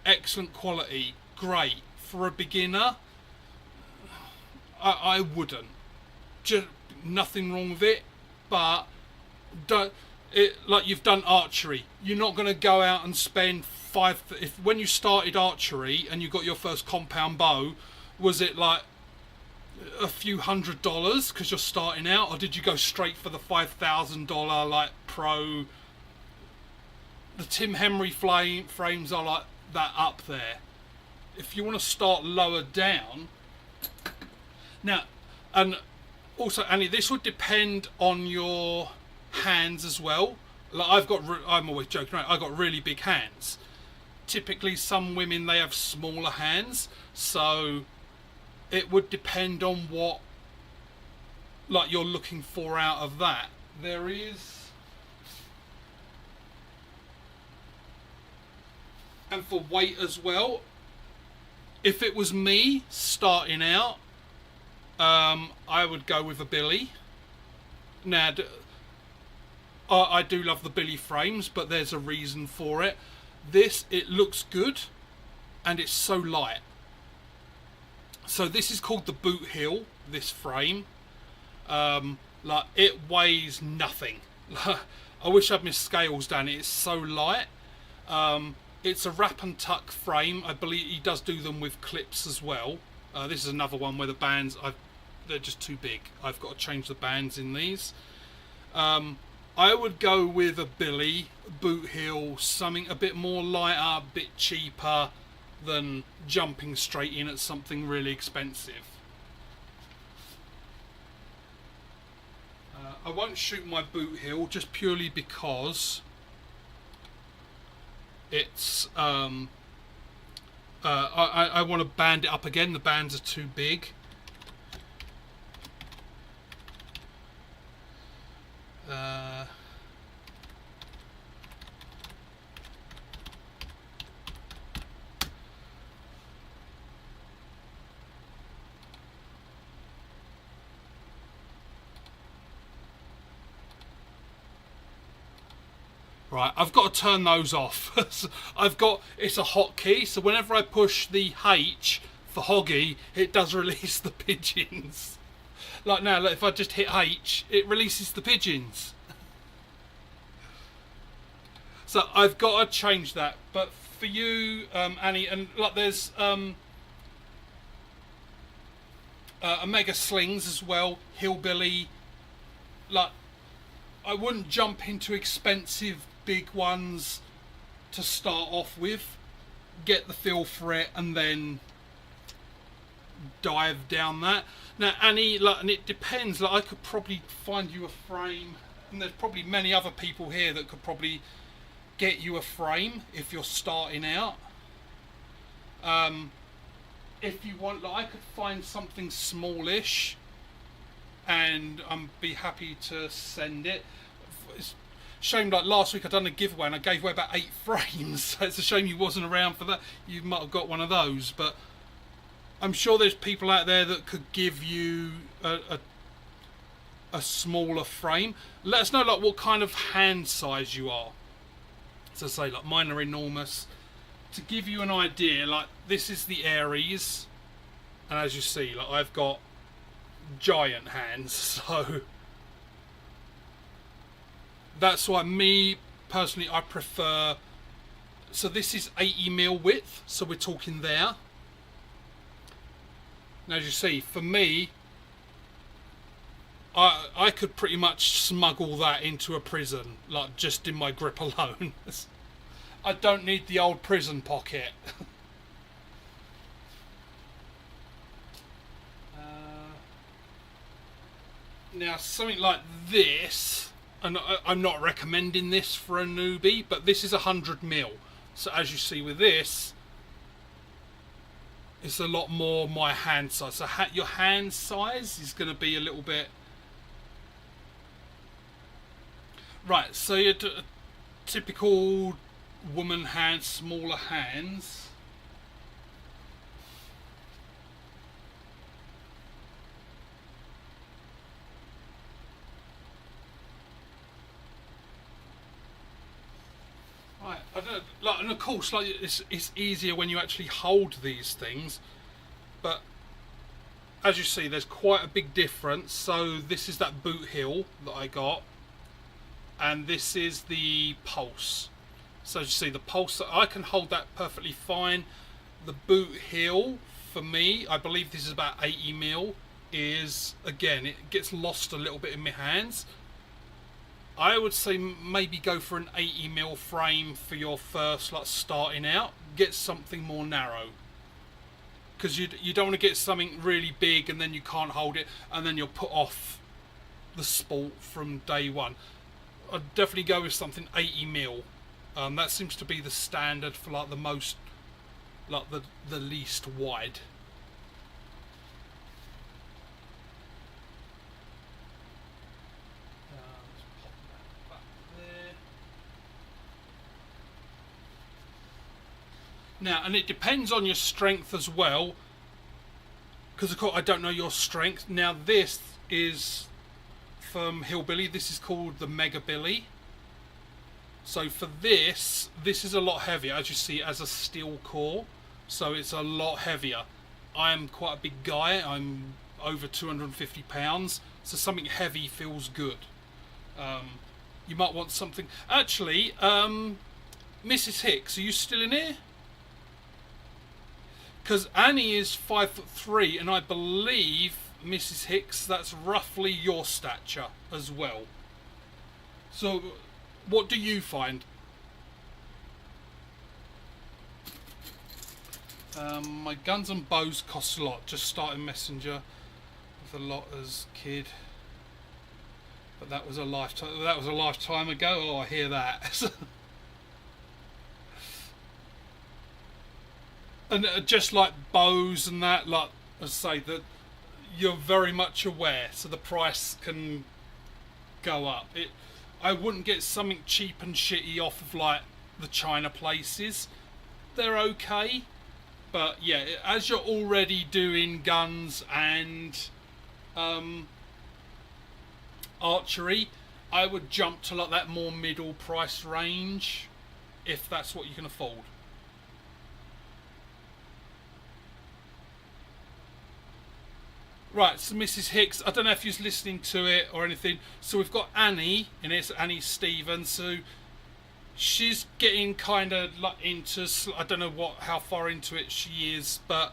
excellent quality, great for a beginner. I wouldn't. Just nothing wrong with it, but don't. Like, you've done archery, you're not going to go out and spend when you started archery and you got your first compound bow, was it like a few $100s because you're starting out, or did you go straight for the $5,000 like pro? The Tim Henry frames are like that up there. If you want to start lower down now, and also, Annie, this would depend on your hands as well. Like, I'm always joking around, I've got really big hands. Typically some women, they have smaller hands, so it would depend on what like you're looking for out of that. There is, and for weight as well, if it was me starting out, I would go with a billy. Now, I do love the billy frames, but there's a reason for it. It looks good, and it's so light. So this is called the boot heel, this frame. Like, it weighs nothing. I wish I had my scales down. It's so light. It's a wrap and tuck frame. I believe he does do them with clips as well. This is another one where the bands, they're just too big. I've got to change the bands in these. I would go with a billy, boot heel, something a bit more lighter, a bit cheaper than jumping straight in at something really expensive. I won't shoot my boot heel just purely because it's I want to band it up again. The bands are too big. Right, I've got to turn those off. It's a hotkey, so whenever I push the H for Hoggy, it does release the pigeons. Like now, look, if I just hit H, it releases the pigeons. So I've got to change that. But for you, Annie, and like there's Omega Slings as well, Hillbilly. Like, I wouldn't jump into expensive big ones to start off with. Get the feel for it and then dive down that. Now, Annie, like, and it depends. Like, I could probably find you a frame, and there's probably many other people here that could probably get you a frame if you're starting out. If you want, like, I could find something smallish and be happy to send it. It's a shame, like last week I done a giveaway and I gave away about 8 frames, so it's a shame you wasn't around for that. You might have got one of those, but I'm sure there's people out there that could give you a smaller frame. Let us know like what kind of hand size you are. So say like mine are enormous. To give you an idea, like this is the Aries, and as you see, like I've got giant hands, so that's why me personally I prefer. So this is 80mm width, so we're talking there. And as you see, for me, I could pretty much smuggle that into a prison, like just in my grip alone. I don't need the old prison pocket. Now something like this, and I'm not recommending this for a newbie, but this is 100mm. So as you see with this, it's a lot more my hand size. So your hand size is going to be a little bit... Right, so your typical woman hand, smaller hands. Right, I don't like, and of course, like it's easier when you actually hold these things, but as you see, there's quite a big difference. So this is that boot heel that I got, and this is the pulse. So as you see, the pulse, I can hold that perfectly fine. The boot heel, for me, I believe this is about 80mm, is, again, it gets lost a little bit in my hands. I would say maybe go for an 80mm frame for your first, like, starting out. Get something more narrow, because you don't want to get something really big and then you can't hold it and then you'll put off the sport from day one. I'd definitely go with something 80mm. That seems to be the standard for like the most, like the least wide. Let's pop that back there. Now, and it depends on your strength as well, because of course I don't know your strength. Now this is from Hillbilly. This is called the Mega Billy. So for this is a lot heavier, as you see, as a steel core. So it's a lot heavier. I'm quite a big guy. I'm over 250 pounds. So something heavy feels good. You might want something... Actually, Mrs. Hicks, are you still in here? Because Annie is 5'3", and I believe, Mrs. Hicks, that's roughly your stature as well. So... what do you find? My guns and bows cost a lot. Just starting Messenger with a lot as kid, but that was a lifetime. That was a lifetime ago. Oh, I hear that. And just like bows and that, like I say, that you're very much aware, so the price can go up. I wouldn't get something cheap and shitty off of like the China places. They're okay, but yeah, as you're already doing guns and archery, I would jump to like that more middle price range if that's what you can afford. Right, so Mrs. Hicks, I don't know if you're listening to it or anything. So we've got Annie in it, Annie Stevens, who she's getting kind of like into. I don't know how far into it she is, but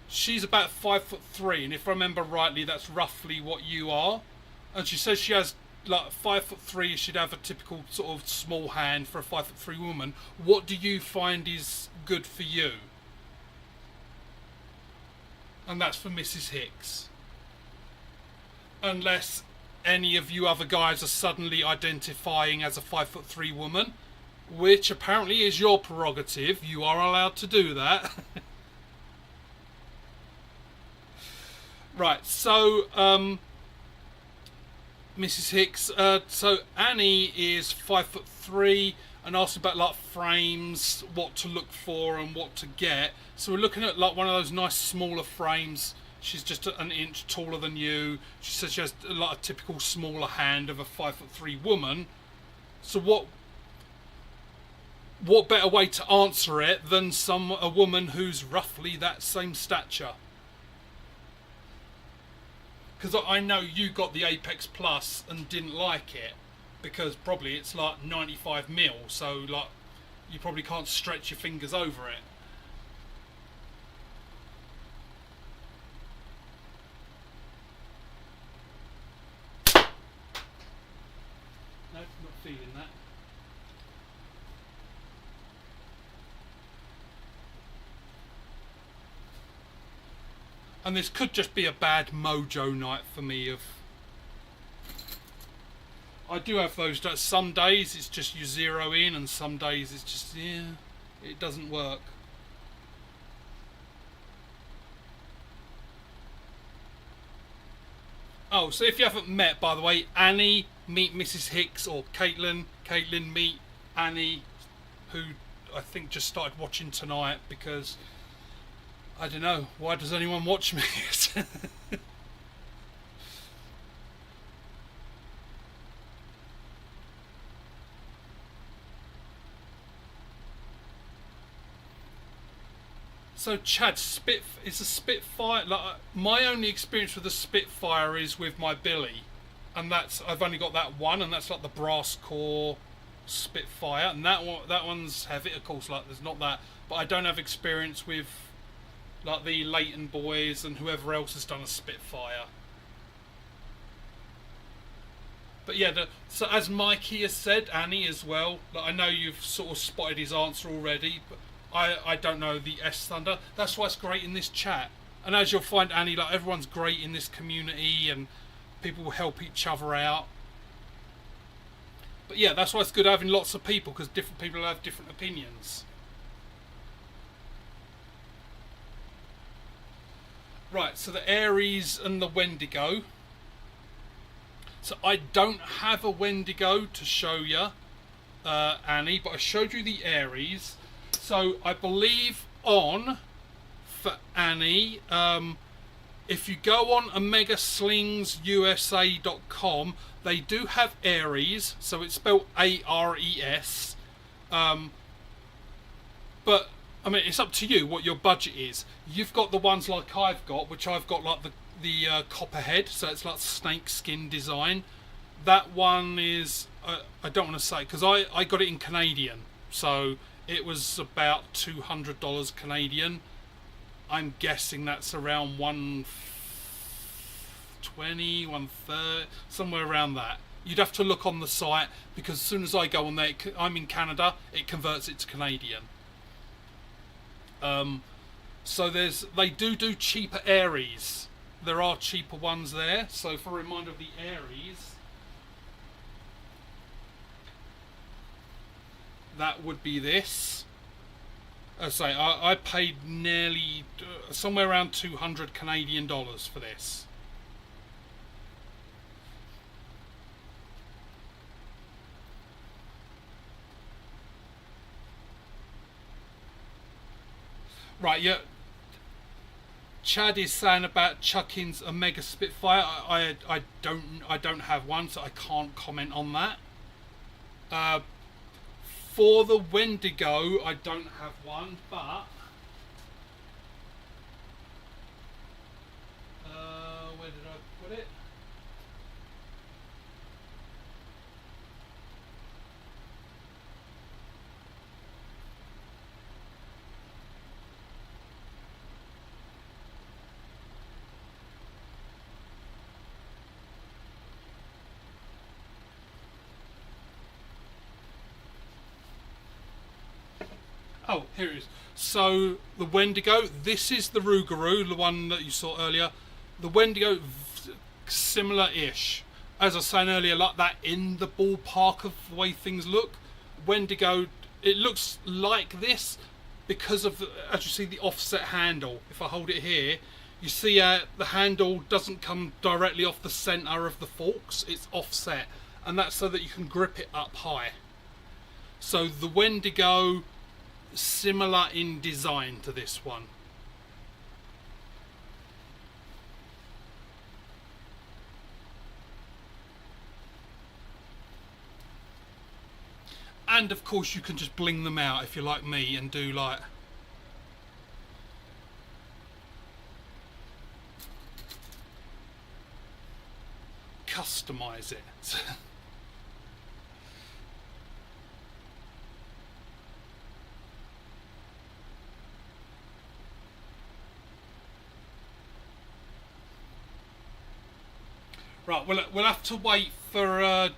she's about 5'3", and if I remember rightly, that's roughly what you are. And she says she has like 5'3". She'd have a typical sort of small hand for a 5'3" woman. What do you find is good for you? And that's for Mrs. Hicks. Unless any of you other guys are suddenly identifying as a 5'3" woman, which apparently is your prerogative. You are allowed to do that. Right, so Mrs. Hicks, so Annie is 5'3" and asked about like frames, what to look for and what to get. So we're looking at like one of those nice smaller frames. She's just an inch taller than you. She says she has like a typical smaller hand of a 5'3" woman. So what better way to answer it than a woman who's roughly that same stature? Because I know you got the Apex Plus and didn't like it, because probably it's like 95 mil, so like you probably can't stretch your fingers over it. No, not feeling that. And this could just be a bad mojo night for me. I do have those. Some days it's just you zero in, and some days it's just it doesn't work. Oh, so if you haven't met, by the way, Annie, meet Mrs. Hicks, or Caitlin. Caitlin, meet Annie, who I think just started watching tonight because I don't know, why does anyone watch me? So Chad, is a Spitfire, like my only experience with a Spitfire is with my Billy, and I've only got that one, and that's like the brass core Spitfire, and that one's heavy, of course. Like there's not that, but I don't have experience with like the Leighton boys and whoever else has done a Spitfire. But yeah, so as Mikey has said, Annie as well, like I know you've sort of spotted his answer already, but I don't know the S Thunder. That's why it's great in this chat. And as you'll find, Annie, like everyone's great in this community and people will help each other out. But yeah, that's why it's good having lots of people, because different people have different opinions. Right, so the Aries and the Wendigo. So I don't have a Wendigo to show you, Annie, but I showed you the Aries. So I believe for Annie, if you go on OmegaSlingsUSA.com, they do have Aries, so it's spelled ARES. But I mean, it's up to you what your budget is. You've got the ones like I've got, which I've got like the copperhead, so it's like snake skin design. That one is I don't want to say, because I got it in Canadian, so it was about $200 Canadian. I'm guessing that's around 120, 130, somewhere around that. You'd have to look on the site, because as soon as I go on there, I'm in Canada, it converts it to Canadian. So they do cheaper Aries. There are cheaper ones there. So for a reminder of the Aries, that would be this. As I say, I paid nearly somewhere around 200 Canadian dollars for this. Right, yeah. Chad is saying about Chuckin's Omega Spitfire. I don't have one, so I can't comment on that. For the Wendigo, I don't have one, but Oh, here it is. So the Wendigo, this is the Rougarou, the one that you saw earlier. The Wendigo, similar-ish. As I was saying earlier, like that in the ballpark of the way things look. Wendigo, it looks like this because of, as you see, the offset handle. If I hold it here, you see the handle doesn't come directly off the centre of the forks, it's offset. And that's so that you can grip it up high. So the Wendigo, similar in design to this one. And of course you can just bling them out if you're like me and do like customize it. Right, we'll have to wait for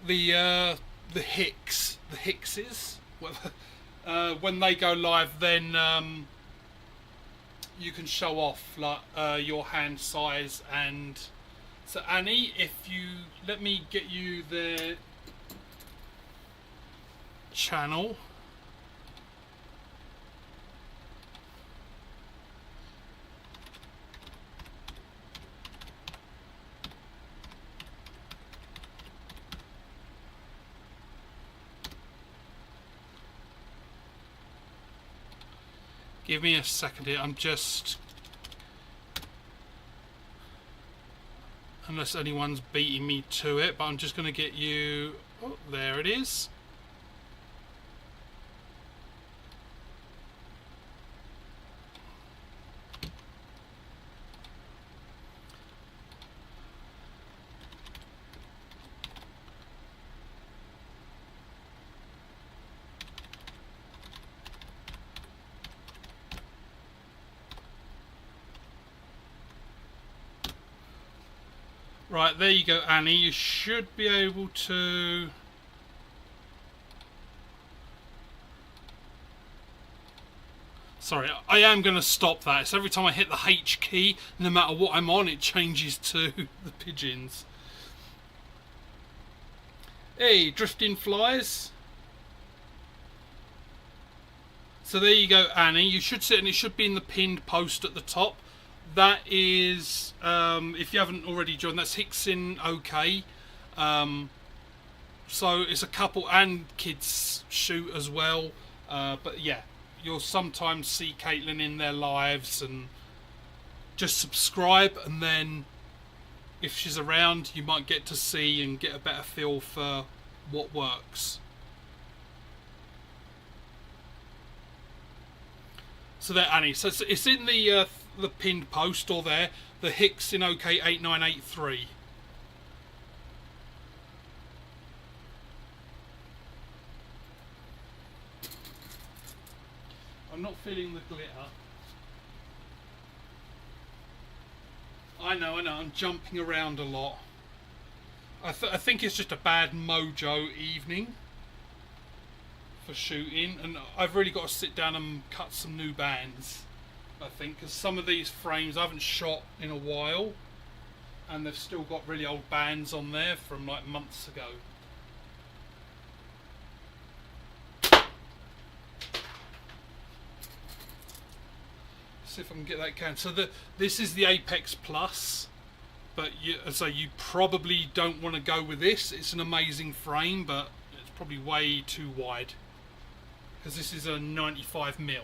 the Hickses, when they go live. Then you can show off like your hand size. And so Annie, if you let me get you their channel. Give me a second here, I'm just... Unless anyone's beating me to it, but I'm just going to get you... Oh, there it is. Right, there you go, Annie. You should be able to... Sorry, I am going to stop that. So every time I hit the H key, no matter what I'm on, it changes to the pigeons. Hey, drifting flies. So there you go, Annie. You should sit, and it should be in the pinned post at the top. That is, if you haven't already joined, that's Hicksin OK. So it's a couple and kids shoot as well. But yeah, you'll sometimes see Caitlin in their lives, and just subscribe, and then if she's around, you might get to see and get a better feel for what works. So there, Annie. So it's in the pinned post, or there, the Hicksin OK 8983. I'm not feeling the glitter. I know, I'm jumping around a lot. I think it's just a bad mojo evening for shooting, and I've really got to sit down and cut some new bands, I think, because some of these frames I haven't shot in a while, and they've still got really old bands on there from like months ago. See if I can get that can. So this is the Apex Plus, but you probably don't want to go with this. It's an amazing frame, but it's probably way too wide, because this is a 95mm.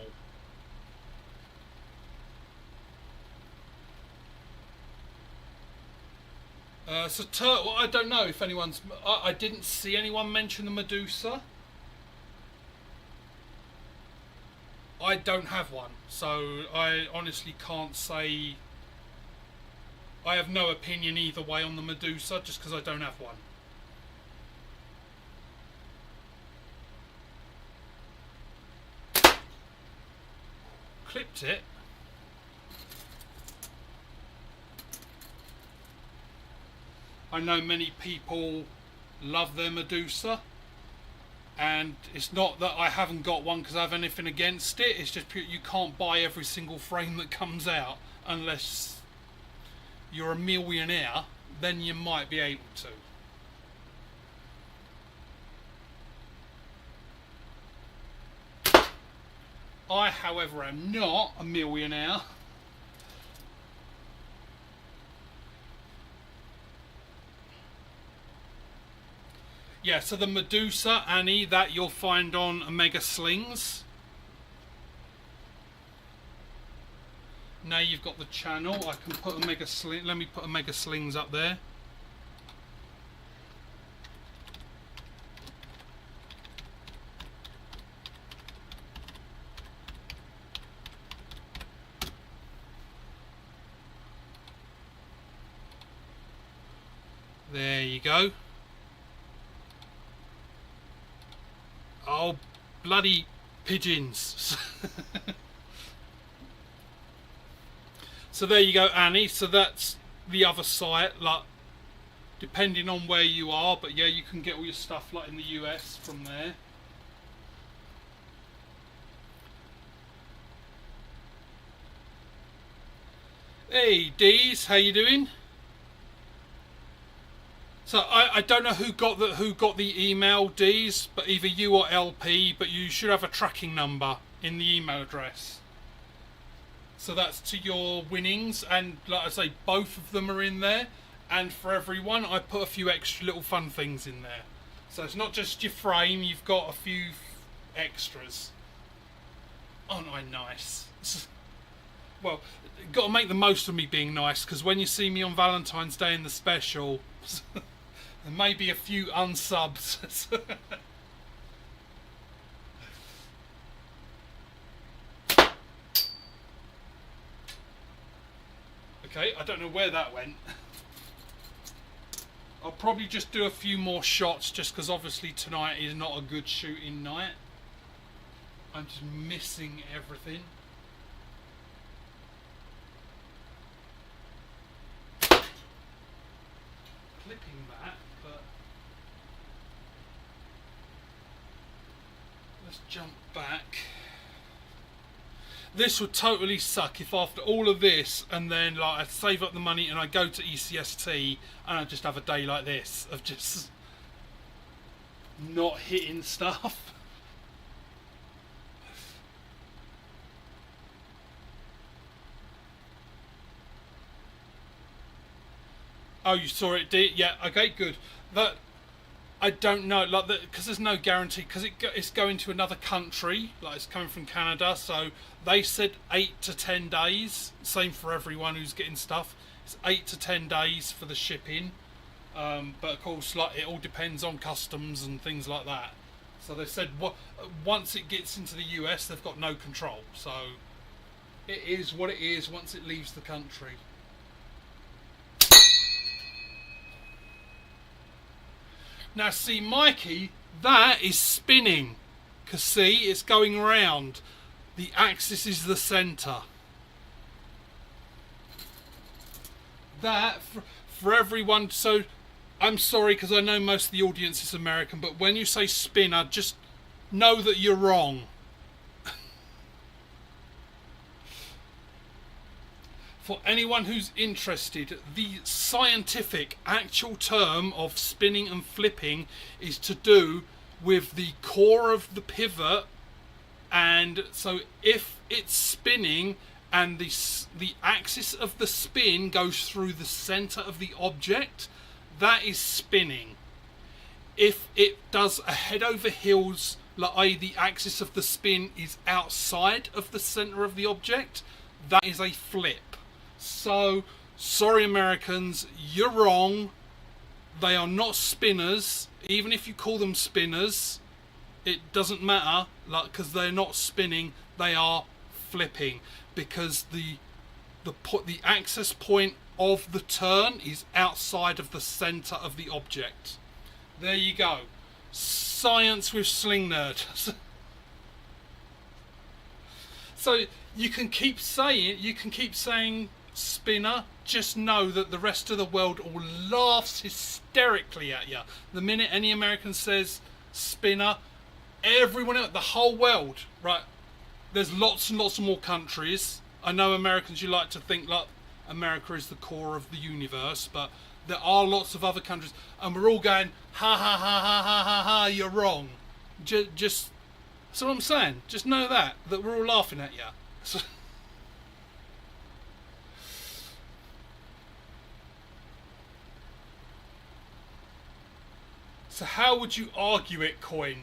So turtle, I don't know if anyone's... I didn't see anyone mention the Medusa. I don't have one, so I honestly can't say... I have no opinion either way on the Medusa, just because I don't have one. Clipped it. I know many people love their Medusa. And it's not that I haven't got one because I have anything against it. It's just you can't buy every single frame that comes out unless you're a millionaire. Then you might be able to. I, however, am not a millionaire. Yeah, so the Medusa, Annie, that you'll find on Omega Slings. Now you've got the channel, I can put Omega Sling. Let me put Omega Slings up there. There you go. Oh, bloody pigeons. So there you go, Annie. So that's the other site, like, depending on where you are. But yeah, you can get all your stuff, like, in the US from there. Hey, Dees, how you doing? So I don't know who got the email, Dees, but either you or LP, but you should have a tracking number in the email address. So that's to your winnings, and like I say, both of them are in there. And for everyone, I put a few extra little fun things in there. So it's not just your frame; you've got a few extras. Aren't I nice? Well, got to make the most of me being nice, because when you see me on Valentine's Day in the special, there may be a few unsubs. Okay, I don't know where that went. I'll probably just do a few more shots, just because obviously tonight is not a good shooting night. I'm just missing everything. Clipping that, but let's jump back. This would totally suck if after all of this, and then like I save up the money and I go to ECST and I just have a day like this of just not hitting stuff. Oh, you saw it, did? Yeah, okay, good. That I don't know, like, because there's no guarantee, because it's going to another country, like it's coming from Canada, so they said 8 to 10 days. Same for everyone who's getting stuff. It's 8 to 10 days for the shipping, but of course, like, it all depends on customs and things like that. So they said once it gets into the US, they've got no control. So it is what it is once it leaves the country. Now see, Mikey, that is spinning. Because see, it's going round. The axis is the centre. That, for everyone, so I'm sorry because I know most of the audience is American, but when you say spinner, just know that you're wrong. For anyone who's interested, the scientific actual term of spinning and flipping is to do with the core of the pivot, and so if it's spinning and the axis of the spin goes through the center of the object, that is spinning. If it does a head over heels, like i.e. the axis of the spin is outside of the center of the object, that is a flip. So, sorry Americans, you're wrong. They are not spinners. Even if you call them spinners, it doesn't matter, like, because they're not spinning, they are flipping, because the axis point of the turn is outside of the center of the object. There you go. Science with Slinginerd. So you can keep saying spinner, just know that the rest of the world all laughs hysterically at you. The minute any American says spinner, everyone else, the whole world, right? There's lots and lots of more countries. I know Americans, you like to think like America is the core of the universe, but there are lots of other countries, and we're all going, ha ha ha ha ha ha ha, you're wrong. Just, that's what I'm saying. Just know that we're all laughing at you. So how would you argue it, Coin?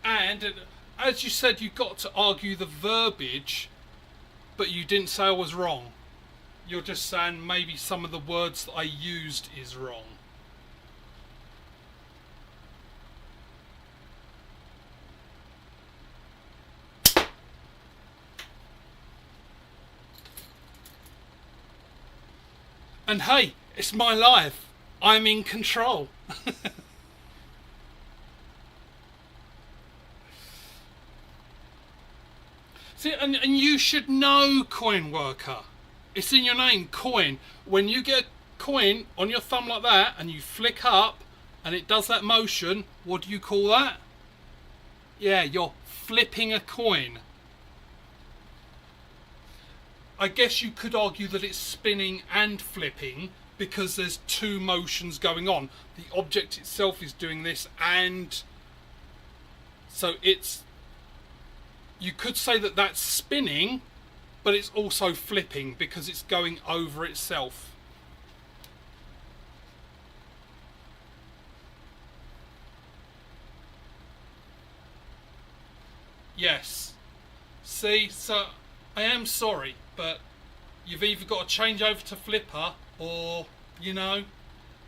And as you said, you got to argue the verbiage, but you didn't say I was wrong. You're just saying maybe some of the words that I used is wrong. And hey, it's my life. I'm in control. See, and you should know, coin worker. It's in your name, coin. When you get a coin on your thumb like that and you flick up and it does that motion, what do you call that? Yeah, you're flipping a coin. I guess you could argue that it's spinning and flipping because there's two motions going on. The object itself is doing this, and so it's, you could say that that's spinning, but it's also flipping because it's going over itself. Yes. See, so I am sorry, but you've either got to change over to flipper, or, you know,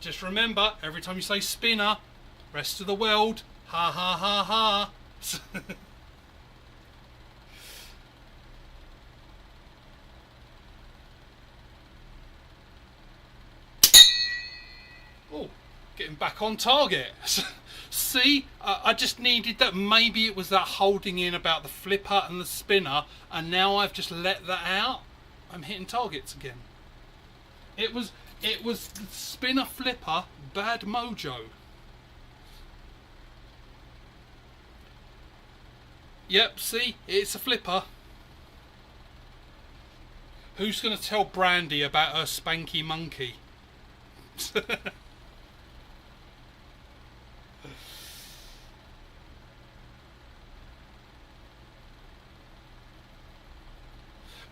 just remember, every time you say spinner, rest of the world, ha ha ha ha. Oh, getting back on target. See, I just needed that. Maybe it was that holding in about the flipper and the spinner, and now I've just let that out. I'm hitting targets again. It was the spinner flipper, bad mojo. Yep, see, it's a flipper. Who's going to tell Brandy about her spanky monkey?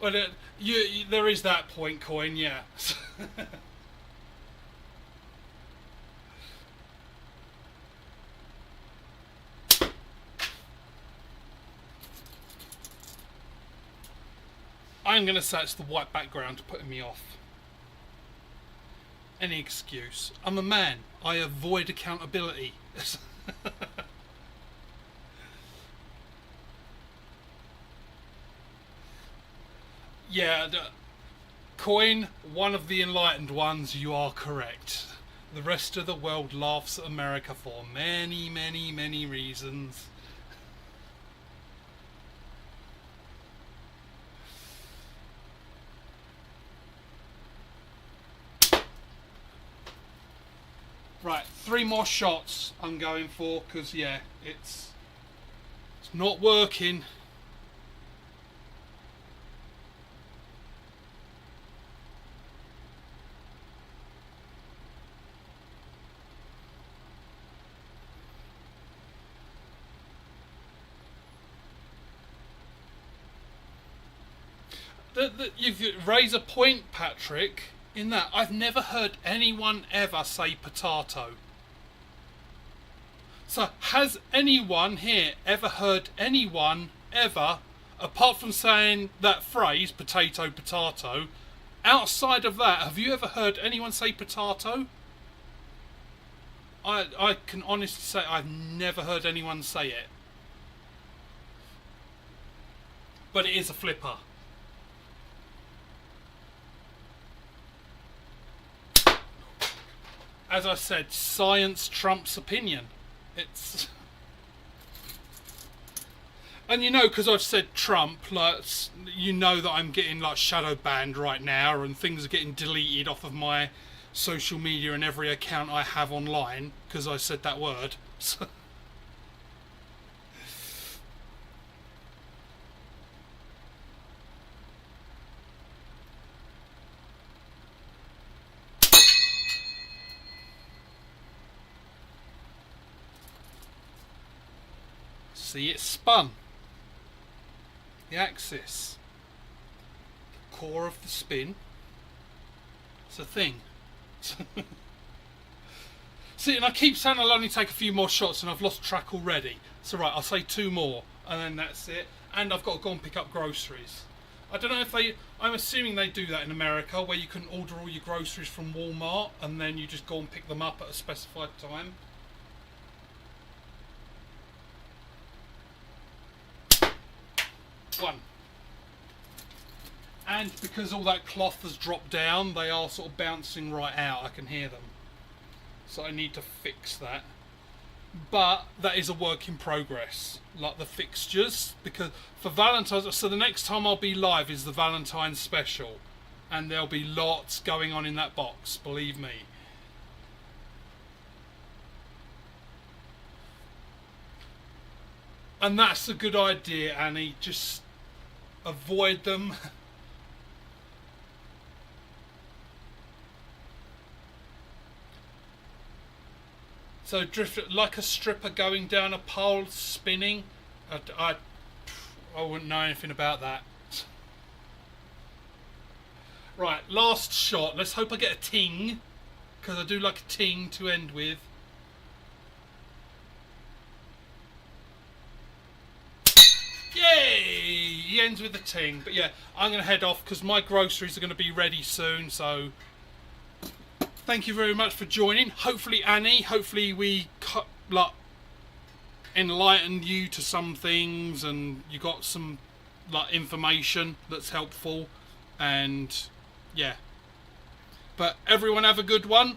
Well, there is that point, coin, yeah. I'm going to say it's the white background putting me off. Any excuse. I'm a man. I avoid accountability. Yeah, coin, one of the enlightened ones, you are correct. The rest of the world laughs at America for many, many, many reasons. Right, 3 more shots I'm going for, because yeah, it's not working. You've raised a point, Patrick, in that I've never heard anyone ever say potato. So has anyone here ever heard anyone ever, apart from saying that phrase, potato, potato, outside of that, have you ever heard anyone say potato? I can honestly say I've never heard anyone say it. But it is a flipper. As I said, science trumps opinion. It's... And you know, because I've said Trump, like, you know that I'm getting like shadow banned right now, and things are getting deleted off of my social media and every account I have online because I said that word. So see, it spun. The axis, the core of the spin. It's a thing. See, and I keep saying I'll only take a few more shots, and I've lost track already. So right, I'll say 2 more, and then that's it. And I've got to go and pick up groceries. I don't know if they... I'm assuming they do that in America, where you can order all your groceries from Walmart, and then you just go and pick them up at a specified time. One. And because all that cloth has dropped down, they are sort of bouncing right out. I can hear them. So I need to fix that. But that is a work in progress. Like the fixtures. Because for Valentine's... So the next time I'll be live is the Valentine's special. And there'll be lots going on in that box. Believe me. And that's a good idea, Annie. Just avoid them. So drift like a stripper going down a pole spinning. I wouldn't know anything about that. Right, last shot. Let's hope I get a ting, because I do like a ting to end with. Yay! He ends with a ting. But yeah, I'm going to head off because my groceries are going to be ready soon. So thank you very much for joining. Hopefully, Annie, hopefully we like enlightened you to some things, and you got some like information that's helpful. And yeah, but everyone have a good one.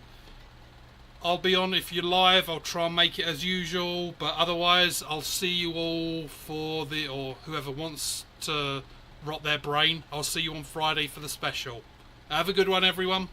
I'll be on if you're live. I'll try and make it as usual, but otherwise I'll see you all for the, or whoever wants to rot their brain, I'll see you on Friday for the special. Have a good one, everyone.